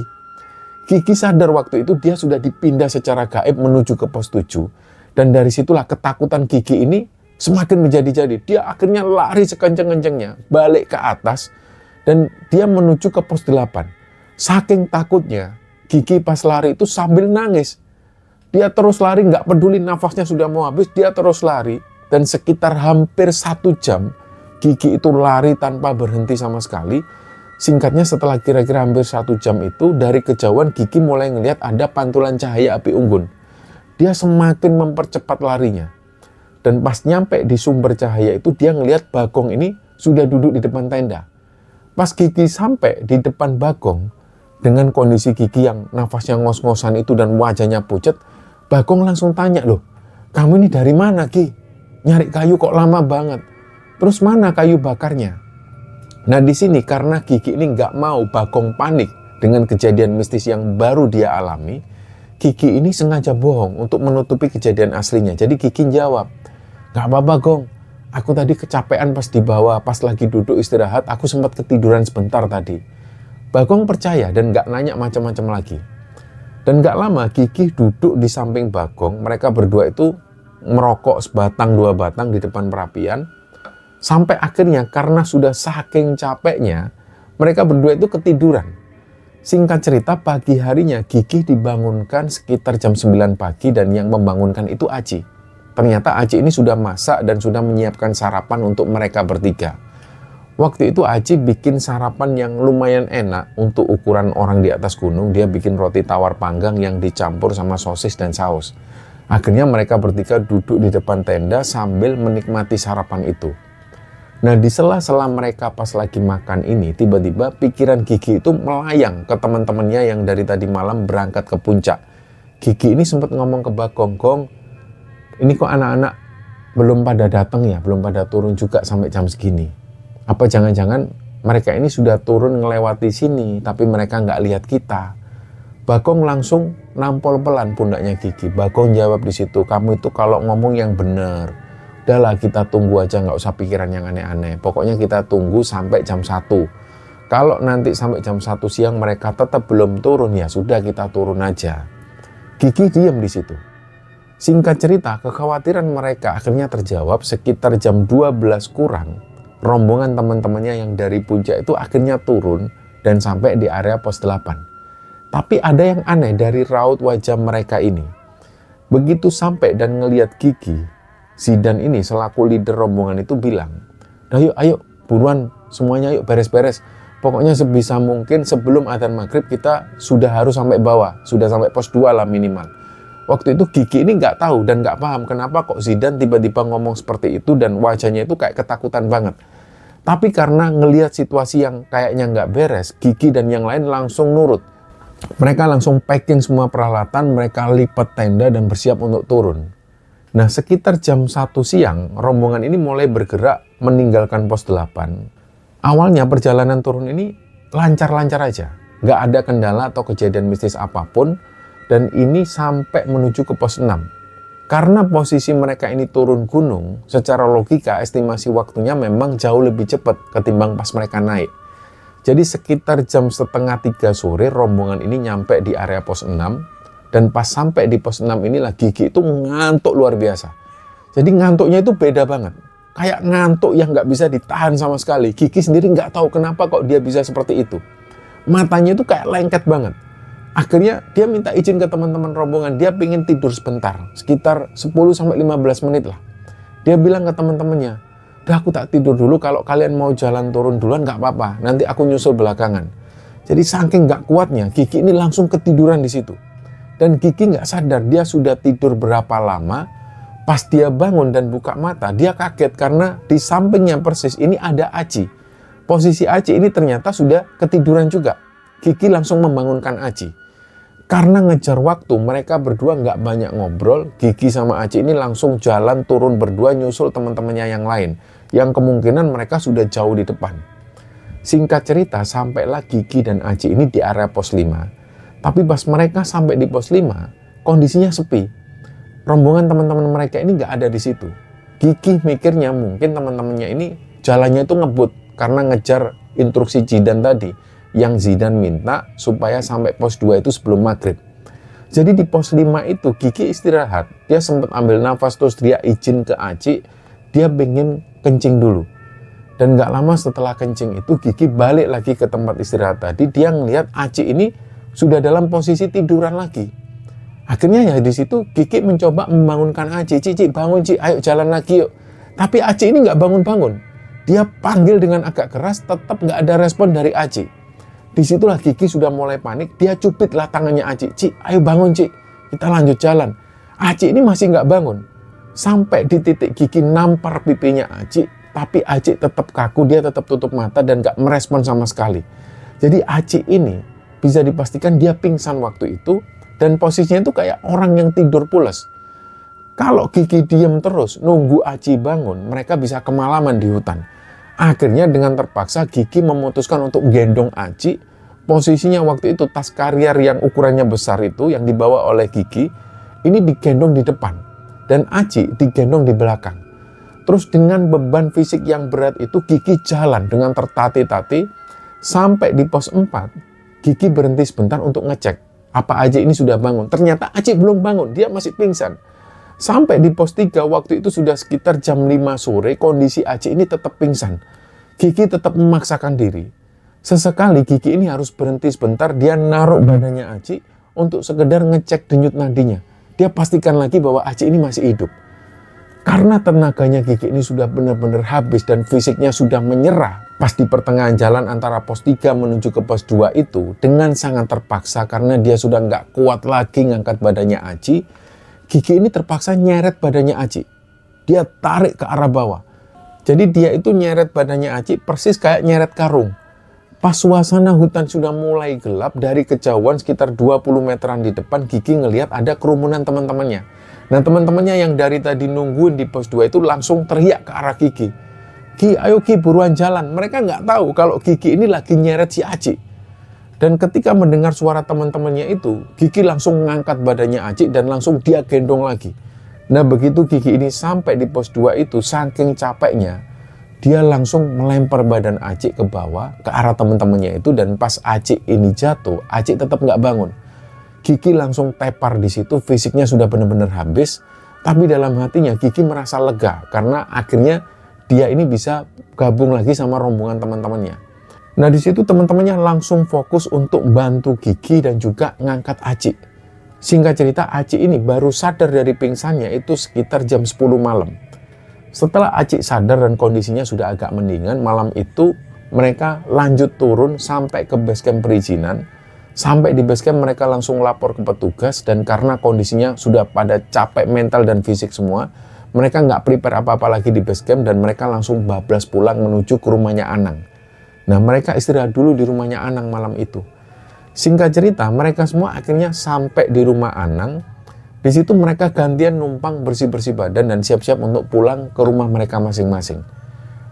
Gigi sadar waktu itu dia sudah dipindah secara gaib menuju ke pos 7. Dan dari situlah ketakutan Gigi ini semakin menjadi-jadi. Dia akhirnya lari sekenceng-kencengnya, balik ke atas, dan dia menuju ke pos 8. Saking takutnya, Gigi pas lari itu sambil nangis. Dia terus lari, nggak peduli nafasnya sudah mau habis, dia terus lari. Dan sekitar hampir 1 jam, Gigi itu lari tanpa berhenti sama sekali. Singkatnya setelah kira-kira hampir 1 jam itu, dari kejauhan Gigi mulai ngelihat ada pantulan cahaya api unggun. Dia semakin mempercepat larinya. Dan pas nyampe di sumber cahaya itu, dia ngelihat Bagong ini sudah duduk di depan tenda. Pas Gigi sampai di depan Bagong, dengan kondisi Gigi yang nafasnya ngos-ngosan itu dan wajahnya pucat, Bagong langsung tanya, loh, kamu ini dari mana, Gi? Nyari kayu kok lama banget. Terus mana kayu bakarnya? Nah di sini karena Gigi ini nggak mau Bagong panik dengan kejadian mistis yang baru dia alami, Gigi ini sengaja bohong untuk menutupi kejadian aslinya. Jadi Gigi jawab, gak apa-apa Gong, aku tadi kecapean pas di bawah, pas lagi duduk istirahat, aku sempat ketiduran sebentar tadi. Bagong percaya dan gak nanya macam-macam lagi. Dan gak lama Gigi duduk di samping Bagong, mereka berdua itu merokok sebatang 2 batang di depan perapian. Sampai akhirnya karena sudah saking capeknya, mereka berdua itu ketiduran. Singkat cerita, pagi harinya Gigi dibangunkan sekitar jam 9 pagi dan yang membangunkan itu Aci. Ternyata Aci ini sudah masak dan sudah menyiapkan sarapan untuk mereka bertiga. Waktu itu Aci bikin sarapan yang lumayan enak untuk ukuran orang di atas gunung. Dia bikin roti tawar panggang yang dicampur sama sosis dan saus. Akhirnya mereka bertiga duduk di depan tenda sambil menikmati sarapan itu. Nah di sela-sela mereka pas lagi makan ini, tiba-tiba pikiran Gigi itu melayang ke teman-temannya yang dari tadi malam berangkat ke puncak. Gigi ini sempat ngomong ke Bagong, Gong, ini kok anak-anak belum pada datang ya, belum pada turun juga sampai jam segini. Apa jangan-jangan mereka ini sudah turun ngelewati sini, tapi mereka nggak lihat kita. Bagong langsung nampol pelan pundaknya Gigi. Bagong jawab di situ, kamu itu kalau ngomong yang benar. Udahlah kita tunggu aja, nggak usah pikiran yang aneh-aneh. Pokoknya kita tunggu sampai jam 1. Kalau nanti sampai jam 1 siang mereka tetap belum turun, ya sudah kita turun aja. Gigi diam di situ. Singkat cerita, kekhawatiran mereka akhirnya terjawab sekitar jam 12 kurang. Rombongan teman-temannya yang dari puncak itu akhirnya turun dan sampai di area pos 8. Tapi ada yang aneh dari raut wajah mereka ini. Begitu sampai dan ngelihat Gigi, Zidan ini selaku leader rombongan itu bilang, ayo buruan semuanya yuk beres-beres. Pokoknya sebisa mungkin sebelum adzan maghrib kita sudah harus sampai bawah, sudah sampai pos 2 lah minimal. Waktu itu Gigi ini nggak tahu dan nggak paham kenapa kok Zidan tiba-tiba ngomong seperti itu dan wajahnya itu kayak ketakutan banget. Tapi karena ngelihat situasi yang kayaknya nggak beres, Gigi dan yang lain langsung nurut. Mereka langsung packing semua peralatan, mereka lipat tenda dan bersiap untuk turun. Nah, sekitar jam 1 siang, rombongan ini mulai bergerak meninggalkan pos 8. Awalnya perjalanan turun ini lancar-lancar aja. Nggak ada kendala atau kejadian mistis apapun, dan ini sampai menuju ke pos 6. Karena posisi mereka ini turun gunung, secara logika estimasi waktunya memang jauh lebih cepat ketimbang pas mereka naik. Jadi sekitar jam setengah 3 sore rombongan ini nyampe di area pos 6, dan pas sampai di pos 6 inilah Gigi itu ngantuk luar biasa. Jadi ngantuknya itu beda banget. Kayak ngantuk yang nggak bisa ditahan sama sekali. Gigi sendiri nggak tahu kenapa kok dia bisa seperti itu. Matanya itu kayak lengket banget. Akhirnya dia minta izin ke teman-teman rombongan, dia pingin tidur sebentar, sekitar 10-15 menit lah. Dia bilang ke teman-temannya, udah aku tak tidur dulu, kalau kalian mau jalan turun duluan nggak apa-apa, nanti aku nyusul belakangan. Jadi saking nggak kuatnya, Gigi ini langsung ketiduran di situ. Dan Gigi nggak sadar dia sudah tidur berapa lama. Pas dia bangun dan buka mata, dia kaget karena di sampingnya persis ini ada Aci. Posisi Aci ini ternyata sudah ketiduran juga. Gigi langsung membangunkan Aci. Karena ngejar waktu, mereka berdua nggak banyak ngobrol. Gigi sama Aci ini langsung jalan turun berdua nyusul teman-temannya yang lain, yang kemungkinan mereka sudah jauh di depan. Singkat cerita, sampailah Gigi dan Aci ini di area pos 5. Tapi pas mereka sampai di pos 5, kondisinya sepi. Rombongan teman-teman mereka ini nggak ada di situ. Gigi mikirnya mungkin teman-temannya ini jalannya itu ngebut karena ngejar instruksi Zidan tadi, yang Zidan minta supaya sampai pos 2 itu sebelum maghrib. Jadi di pos 5 itu Gigi istirahat. Dia sempat ambil nafas, terus dia izin ke Aci, dia pengen kencing dulu. Dan gak lama setelah kencing itu Gigi balik lagi ke tempat istirahat tadi. Dia ngelihat Aci ini sudah dalam posisi tiduran lagi. Akhirnya ya di situ Gigi mencoba membangunkan Aci, Cici bangun Ci, ayo jalan lagi yuk. Tapi Aci ini gak bangun-bangun. Dia panggil dengan agak keras, tetap gak ada respon dari Aci. Disitulah Gigi sudah mulai panik, dia cupitlah tangannya Aci. Ci, ayo bangun Ci, kita lanjut jalan. Aci ini masih nggak bangun. Sampai di titik Gigi nampar pipinya Aci, tapi Aci tetap kaku, dia tetap tutup mata dan nggak merespon sama sekali. Jadi Aci ini bisa dipastikan dia pingsan waktu itu, dan posisinya itu kayak orang yang tidur pules. Kalau Gigi diem terus, nunggu Aci bangun, mereka bisa kemalaman di hutan. Akhirnya dengan terpaksa Gigi memutuskan untuk gendong Aci. Posisinya waktu itu tas karier yang ukurannya besar itu yang dibawa oleh Gigi ini digendong di depan dan Aci digendong di belakang. Terus dengan beban fisik yang berat itu Gigi jalan dengan tertatih-tatih sampai di pos 4. Gigi berhenti sebentar untuk ngecek apa Aci ini sudah bangun. Ternyata Aci belum bangun, dia masih pingsan. Sampai di pos 3 waktu itu sudah sekitar jam 5 sore, kondisi Aci ini tetap pingsan. Gigi tetap memaksakan diri. Sesekali Gigi ini harus berhenti sebentar, dia naruh badannya Aci untuk sekedar ngecek denyut nadinya. Dia pastikan lagi bahwa Aci ini masih hidup. Karena tenaganya Gigi ini sudah benar-benar habis dan fisiknya sudah menyerah, pas di pertengahan jalan antara pos 3 menuju ke pos 2 itu, dengan sangat terpaksa karena dia sudah nggak kuat lagi ngangkat badannya Aci, Gigi ini terpaksa nyeret badannya Aci. Dia tarik ke arah bawah. Jadi dia itu nyeret badannya Aci persis kayak nyeret karung. Pas suasana hutan sudah mulai gelap, dari kejauhan sekitar 20 meteran di depan Gigi ngelihat ada kerumunan teman-temannya. Nah teman-temannya yang dari tadi nungguin di pos 2 itu langsung teriak ke arah Gigi. Gi, ayo Gi, buruan jalan. Mereka nggak tahu kalau Gigi ini lagi nyeret si Aci. Dan ketika mendengar suara teman-temannya itu, Gigi langsung ngangkat badannya Aci dan langsung dia gendong lagi. Nah begitu Gigi ini sampai di pos 2 itu, saking capeknya, dia langsung melempar badan Aci ke bawah, ke arah teman-temannya itu, dan pas Aci ini jatuh, Aci tetap nggak bangun. Gigi langsung tepar di situ, fisiknya sudah benar-benar habis, tapi dalam hatinya Gigi merasa lega, karena akhirnya dia ini bisa gabung lagi sama rombongan teman-temannya. Nah di situ teman-temannya langsung fokus untuk bantu Gigi dan juga ngangkat Aci. Singkat cerita, Aci ini baru sadar dari pingsannya itu sekitar jam 10 malam. Setelah Aci sadar dan kondisinya sudah agak mendingan, malam itu mereka lanjut turun sampai ke basecamp perizinan. Sampai di basecamp mereka langsung lapor ke petugas, dan karena kondisinya sudah pada capek mental dan fisik semua, mereka nggak prepare apa-apa lagi di basecamp dan mereka langsung bablas pulang menuju ke rumahnya Anang. Nah mereka istirahat dulu di rumahnya Anang malam itu. Singkat cerita, mereka semua akhirnya sampai di rumah Anang. Di situ mereka gantian numpang bersih-bersih badan dan siap-siap untuk pulang ke rumah mereka masing-masing.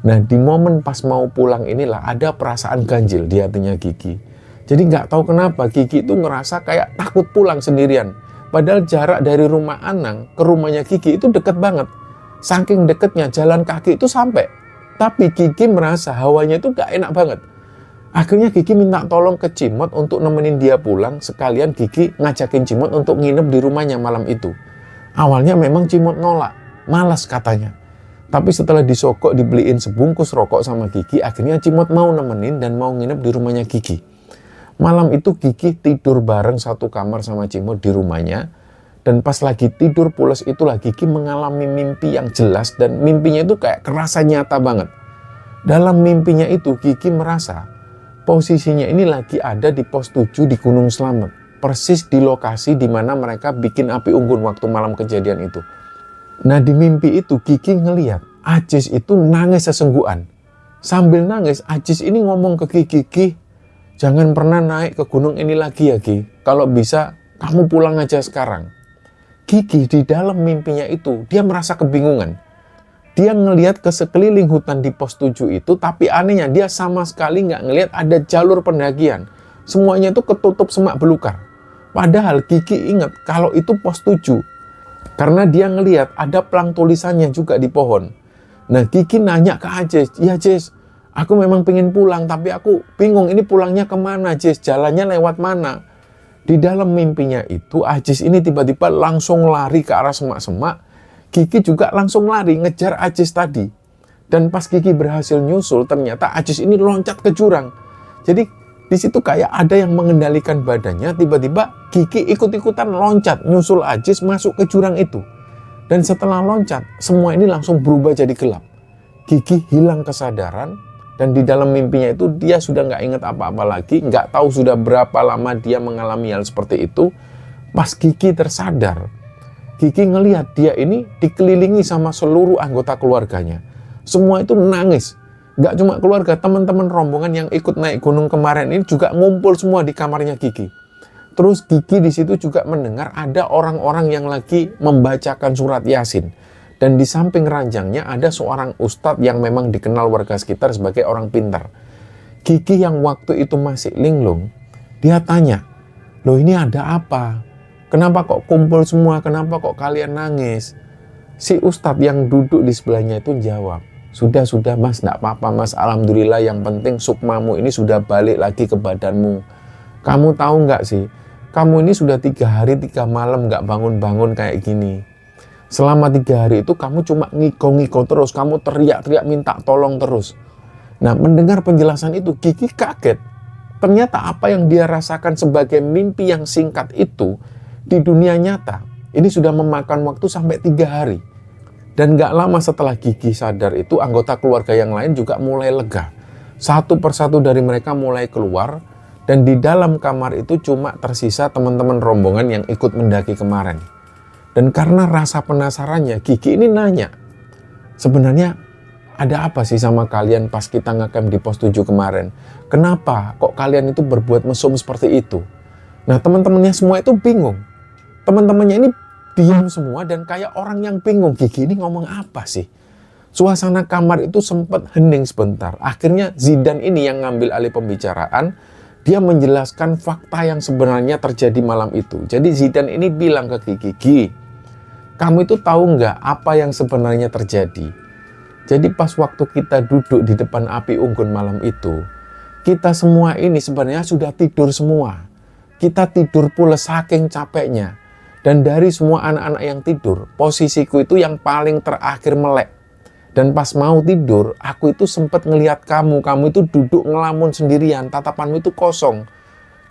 Nah, di momen pas mau pulang inilah ada perasaan ganjil di hatinya Gigi. Jadi nggak tahu kenapa Gigi itu ngerasa kayak takut pulang sendirian. Padahal jarak dari rumah Anang ke rumahnya Gigi itu deket banget. Saking deketnya jalan kaki itu sampai. Tapi Gigi merasa hawanya itu nggak enak banget. Akhirnya Gigi minta tolong ke Cimot untuk nemenin dia pulang, sekalian Gigi ngajakin Cimot untuk nginep di rumahnya malam itu. Awalnya memang Cimot nolak, malas katanya. Tapi setelah disogok dibeliin sebungkus rokok sama Gigi, akhirnya Cimot mau nemenin dan mau nginep di rumahnya Gigi. Malam itu Gigi tidur bareng satu kamar sama Cimot di rumahnya. Dan pas lagi tidur pules itulah Gigi mengalami mimpi yang jelas dan mimpinya itu kayak kerasa nyata banget. Dalam mimpinya itu Gigi merasa posisinya ini lagi ada di pos 7 di Gunung Slamet. Persis di lokasi di mana mereka bikin api unggun waktu malam kejadian itu. Nah, di mimpi itu Gigi ngeliat Ajis itu nangis sesenggukan. Sambil nangis, Ajis ini ngomong ke Gigi, "Gi, jangan pernah naik ke gunung ini lagi ya Gi. Kalau bisa, kamu pulang aja sekarang." Gigi di dalam mimpinya itu, dia merasa kebingungan. Dia ngelihat ke sekeliling hutan di pos 7 itu, tapi anehnya dia sama sekali nggak ngelihat ada jalur pendakian. Semuanya itu ketutup semak belukar. Padahal Gigi ingat kalau itu pos 7. Karena dia ngelihat ada pelang tulisannya juga di pohon. Nah, Gigi nanya ke Ajis, "Ya Jis, aku memang pengen pulang, tapi aku bingung ini pulangnya kemana Jis, jalannya lewat mana?" Di dalam mimpinya itu, Ajis ini tiba-tiba langsung lari ke arah semak-semak. Gigi juga langsung lari ngejar Ajis tadi. Dan pas Gigi berhasil nyusul, ternyata Ajis ini loncat ke jurang. Jadi di situ kayak ada yang mengendalikan badannya, tiba-tiba Gigi ikut-ikutan loncat nyusul Ajis masuk ke jurang itu. Dan setelah loncat, semua ini langsung berubah jadi gelap. Gigi hilang kesadaran dan di dalam mimpinya itu dia sudah nggak ingat apa-apa lagi, nggak tahu sudah berapa lama dia mengalami hal seperti itu. Pas Gigi tersadar, Gigi ngelihat dia ini dikelilingi sama seluruh anggota keluarganya. Semua itu nangis. Gak cuma keluarga, teman-teman rombongan yang ikut naik gunung kemarin ini juga ngumpul semua di kamarnya Gigi. Terus Gigi di situ juga mendengar ada orang-orang yang lagi membacakan surat Yasin. Dan di samping ranjangnya ada seorang ustadz yang memang dikenal warga sekitar sebagai orang pintar. Gigi yang waktu itu masih linglung, dia tanya, "Loh, ini ada apa? Kenapa kok kumpul semua? Kenapa kok kalian nangis?" Si ustadz yang duduk di sebelahnya itu jawab, Sudah mas, enggak apa-apa mas, alhamdulillah, yang penting sukmamu ini sudah balik lagi ke badanmu. Kamu tahu nggak sih, kamu ini sudah 3 hari 3 malam nggak bangun-bangun kayak gini. Selama 3 hari itu kamu cuma ngigau-ngigau terus, kamu teriak-teriak minta tolong terus." Nah, mendengar penjelasan itu Gigi kaget. Ternyata apa yang dia rasakan sebagai mimpi yang singkat itu di dunia nyata ini sudah memakan waktu sampai 3 hari. Dan gak lama setelah Gigi sadar itu, anggota keluarga yang lain juga mulai lega. Satu persatu dari mereka mulai keluar, dan di dalam kamar itu cuma tersisa teman-teman rombongan yang ikut mendaki kemarin. Dan karena rasa penasarannya, Gigi ini nanya, "Sebenarnya ada apa sih sama kalian pas kita ngecamp di pos 7 kemarin? Kenapa kok kalian itu berbuat mesum seperti itu?" Nah, teman-temannya semua itu bingung. Teman-temannya ini diam semua dan kayak orang yang bingung, Gigi ini ngomong apa sih? Suasana kamar itu sempat hening sebentar. Akhirnya Zidan ini yang ngambil alih pembicaraan. Dia menjelaskan fakta yang sebenarnya terjadi malam itu. Jadi Zidan ini bilang ke Gigi, "Gi, kamu itu tahu nggak apa yang sebenarnya terjadi? Jadi pas waktu kita duduk di depan api unggun malam itu, kita semua ini sebenarnya sudah tidur semua. Kita tidur pules saking capeknya. Dan dari semua anak-anak yang tidur, posisiku itu yang paling terakhir melek. Dan pas mau tidur, aku itu sempat ngelihat kamu itu duduk ngelamun sendirian, tatapanmu itu kosong.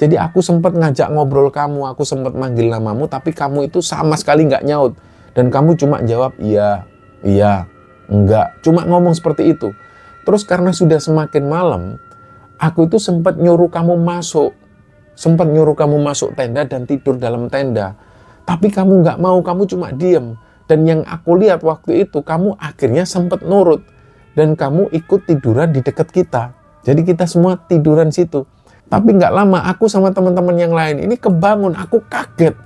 Jadi aku sempat ngajak ngobrol kamu, aku sempat manggil namamu, tapi kamu itu sama sekali nggak nyaut. Dan kamu cuma jawab, iya, enggak. Cuma ngomong seperti itu. Terus karena sudah semakin malam, aku itu sempat nyuruh kamu masuk. Sempat nyuruh kamu masuk tenda dan tidur dalam tenda. Tapi kamu nggak mau, kamu cuma diem. Dan yang aku lihat waktu itu, kamu akhirnya sempat nurut. Dan kamu ikut tiduran di dekat kita. Jadi kita semua tiduran situ. Tapi nggak lama aku sama teman-teman yang lain ini kebangun, aku kaget.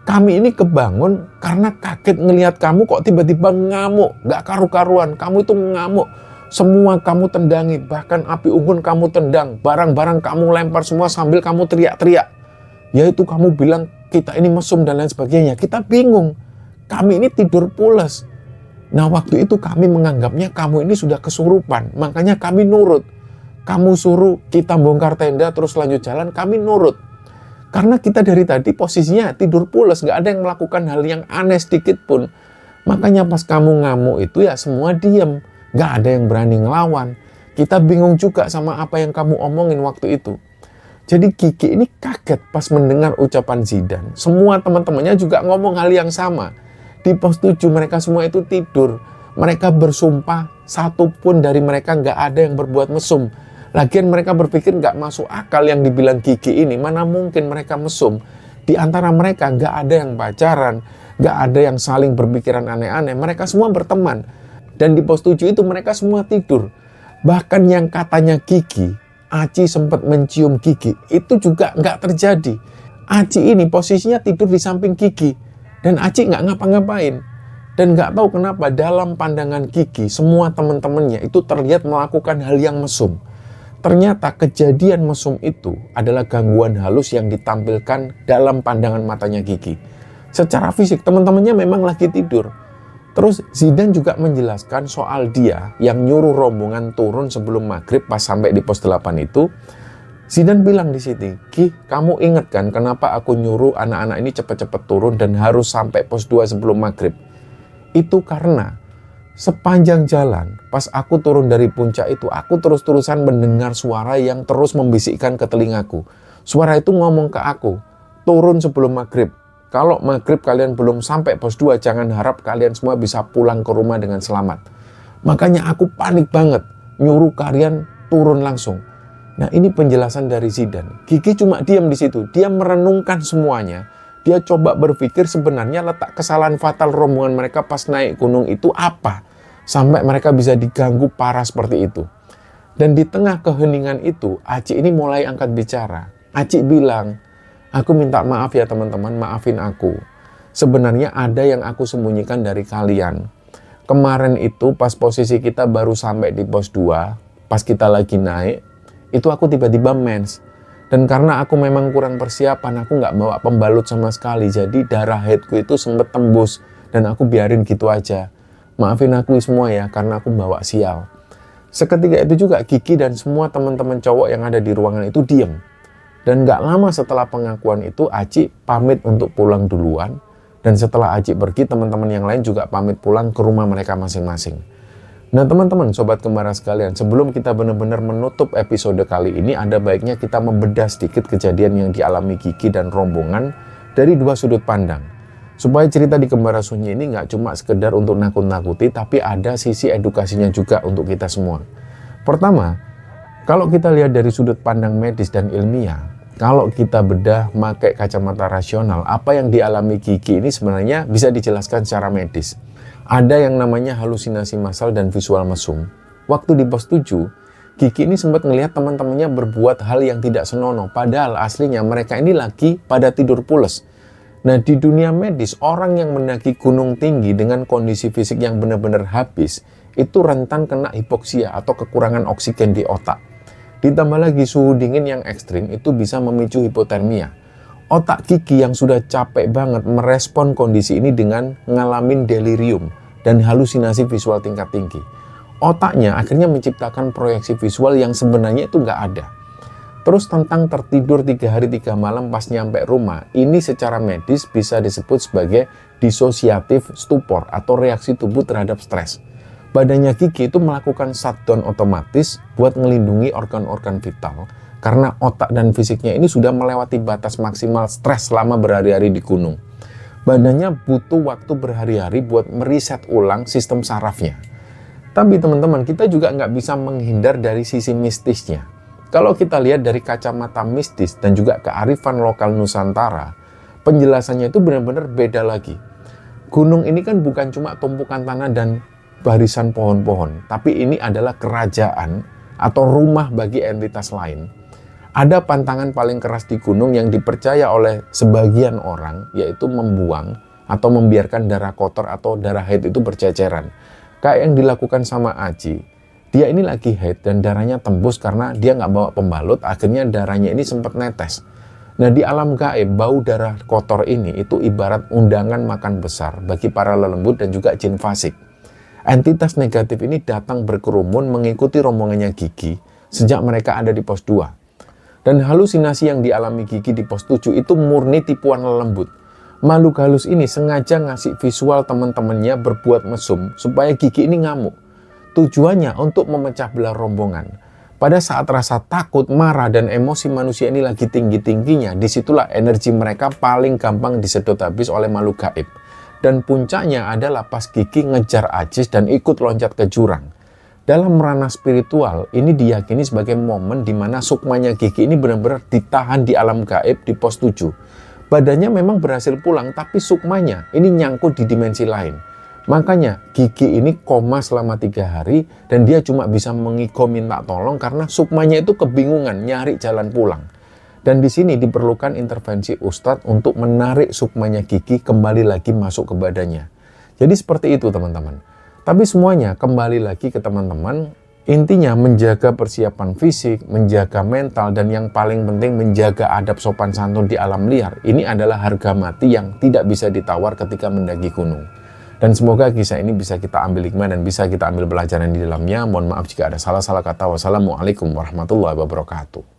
Kami ini kebangun karena kaget ngelihat kamu kok tiba-tiba ngamuk, nggak karu-karuan. Kamu itu ngamuk, semua kamu tendangi, bahkan api unggun kamu tendang, barang-barang kamu lempar semua sambil kamu teriak-teriak. Yaitu kamu bilang kita ini mesum dan lain sebagainya. Kita bingung, kami ini tidur pules. Nah waktu itu kami menganggapnya kamu ini sudah kesurupan, makanya kami nurut. Kamu suruh kita bongkar tenda terus lanjut jalan, kami nurut. Karena kita dari tadi posisinya tidur pules, gak ada yang melakukan hal yang aneh sedikit pun. Makanya pas kamu ngamuk itu ya semua diam, gak ada yang berani ngelawan. Kita bingung juga sama apa yang kamu omongin waktu itu. Jadi Kiki ini kaget pas mendengar ucapan Zidan. Semua teman-temannya juga ngomong hal yang sama. Di pos 7 mereka semua itu tidur. Mereka bersumpah, satu pun dari mereka gak ada yang berbuat mesum. Lagian mereka berpikir gak masuk akal yang dibilang Kiki ini. Mana mungkin mereka mesum. Di antara mereka gak ada yang pacaran, gak ada yang saling berpikiran aneh-aneh. Mereka semua berteman. Dan di pos 7 itu mereka semua tidur. Bahkan yang katanya Kiki, Aci sempat mencium Kiki, itu juga gak terjadi. Aci ini posisinya tidur di samping Kiki. Dan Aci nggak ngapa-ngapain. Dan nggak tahu kenapa dalam pandangan Kiki, semua teman-temannya itu terlihat melakukan hal yang mesum. Ternyata kejadian mesum itu adalah gangguan halus yang ditampilkan dalam pandangan matanya Kiki. Secara fisik teman-temannya memang lagi tidur. Terus Zidan juga menjelaskan soal dia yang nyuruh rombongan turun sebelum maghrib pas sampai di pos 8 itu. Zidan bilang di sini, Ki, kamu ingat kan kenapa aku nyuruh anak-anak ini cepet-cepet turun dan harus sampai pos 2 sebelum maghrib? Itu karena sepanjang jalan, pas aku turun dari puncak itu, aku terus-terusan mendengar suara yang terus membisikkan ke telingaku. Suara itu ngomong ke aku, turun sebelum maghrib. Kalau maghrib kalian belum sampai pos 2, jangan harap kalian semua bisa pulang ke rumah dengan selamat. Makanya aku panik banget, nyuruh kalian turun langsung. Nah ini penjelasan dari Zidan. Kiki cuma diam di situ. Dia merenungkan semuanya. Dia coba berpikir sebenarnya letak kesalahan fatal rombongan mereka pas naik gunung itu apa. Sampai mereka bisa diganggu parah seperti itu. Dan di tengah keheningan itu, Aci ini mulai angkat bicara. Aci bilang, aku minta maaf ya teman-teman, maafin aku. Sebenarnya ada yang aku sembunyikan dari kalian. Kemarin itu pas posisi kita baru sampai di pos 2, pas kita lagi naik, itu aku tiba-tiba mens. Dan karena aku memang kurang persiapan, aku nggak bawa pembalut sama sekali. Jadi darah headku itu sempet tembus. Dan aku biarin gitu aja. Maafin aku semua ya, karena aku bawa sial. Seketika itu juga Kiki dan semua teman-teman cowok yang ada di ruangan itu diem. Dan nggak lama setelah pengakuan itu, Aci pamit untuk pulang duluan. Dan setelah Aci pergi, teman-teman yang lain juga pamit pulang ke rumah mereka masing-masing. Nah teman-teman, sobat kembara sekalian, sebelum kita benar-benar menutup episode kali ini, ada baiknya kita membedah sedikit kejadian yang dialami Kiki dan rombongan dari dua sudut pandang. Supaya cerita di Kembara Sunyi ini nggak cuma sekedar untuk nakut-nakuti, tapi ada sisi edukasinya juga untuk kita semua. Pertama, kalau kita lihat dari sudut pandang medis dan ilmiah, kalau kita bedah pakai kacamata rasional, apa yang dialami Kiki ini sebenarnya bisa dijelaskan secara medis. Ada yang namanya halusinasi massal dan visual mesum. Waktu di pos 7, Kiki ini sempat ngelihat teman-temannya berbuat hal yang tidak senonoh. Padahal aslinya mereka ini lagi pada tidur pules. Nah di dunia medis, orang yang mendaki gunung tinggi dengan kondisi fisik yang benar-benar habis, itu rentan kena hipoksia atau kekurangan oksigen di otak. Ditambah lagi suhu dingin yang ekstrim itu bisa memicu hipotermia. Otak Kiki yang sudah capek banget merespon kondisi ini dengan ngalamin delirium dan halusinasi visual tingkat tinggi. Otaknya akhirnya menciptakan proyeksi visual yang sebenarnya itu nggak ada. Terus tentang tertidur 3 hari 3 malam pas nyampe rumah, ini secara medis bisa disebut sebagai disosiatif stupor atau reaksi tubuh terhadap stres. Badannya Kiki itu melakukan shutdown otomatis buat ngelindungi organ-organ vital. Karena otak dan fisiknya ini sudah melewati batas maksimal stres selama berhari-hari di gunung. Badannya butuh waktu berhari-hari buat meriset ulang sistem sarafnya. Tapi teman-teman, kita juga nggak bisa menghindar dari sisi mistisnya. Kalau kita lihat dari kacamata mistis dan juga kearifan lokal Nusantara, penjelasannya itu benar-benar beda lagi. Gunung ini kan bukan cuma tumpukan tanah dan barisan pohon-pohon, tapi ini adalah kerajaan atau rumah bagi entitas lain. Ada pantangan paling keras di gunung yang dipercaya oleh sebagian orang, yaitu membuang atau membiarkan darah kotor atau darah haid itu berceceran. Kayak yang dilakukan sama Aji. Dia ini lagi haid dan darahnya tembus karena dia nggak bawa pembalut, akhirnya darahnya ini sempat netes. Nah, di alam gaib, bau darah kotor ini itu ibarat undangan makan besar bagi para lelembut dan juga jin fasik. Entitas negatif ini datang berkerumun mengikuti rombongannya Gigi sejak mereka ada di pos 2. Dan halusinasi yang dialami Gigi di pos 7 itu murni tipuan lelembut. Makhluk halus ini sengaja ngasih visual teman-temannya berbuat mesum supaya Gigi ini ngamuk. Tujuannya untuk memecah belah rombongan. Pada saat rasa takut, marah, dan emosi manusia ini lagi tinggi-tingginya, disitulah energi mereka paling gampang disedot habis oleh makhluk gaib. Dan puncaknya adalah pas Gigi ngejar Ajis dan ikut loncat ke jurang. Dalam ranah spiritual, ini diyakini sebagai momen di mana sukmanya Gigi ini benar-benar ditahan di alam gaib di pos 7. Badannya memang berhasil pulang, tapi sukmanya ini nyangkut di dimensi lain. Makanya Gigi ini koma selama 3 hari dan dia cuma bisa mengigo minta tolong karena sukmanya itu kebingungan nyari jalan pulang. Dan di sini diperlukan intervensi Ustadz untuk menarik sukmanya Gigi kembali lagi masuk ke badannya. Jadi seperti itu teman-teman. Tapi semuanya kembali lagi ke teman-teman. Intinya menjaga persiapan fisik, menjaga mental, dan yang paling penting menjaga adab sopan santun di alam liar. Ini adalah harga mati yang tidak bisa ditawar ketika mendaki gunung. Dan semoga kisah ini bisa kita ambil hikmah dan bisa kita ambil pelajaran di dalamnya. Mohon maaf jika ada salah-salah kata. Wassalamualaikum warahmatullahi wabarakatuh.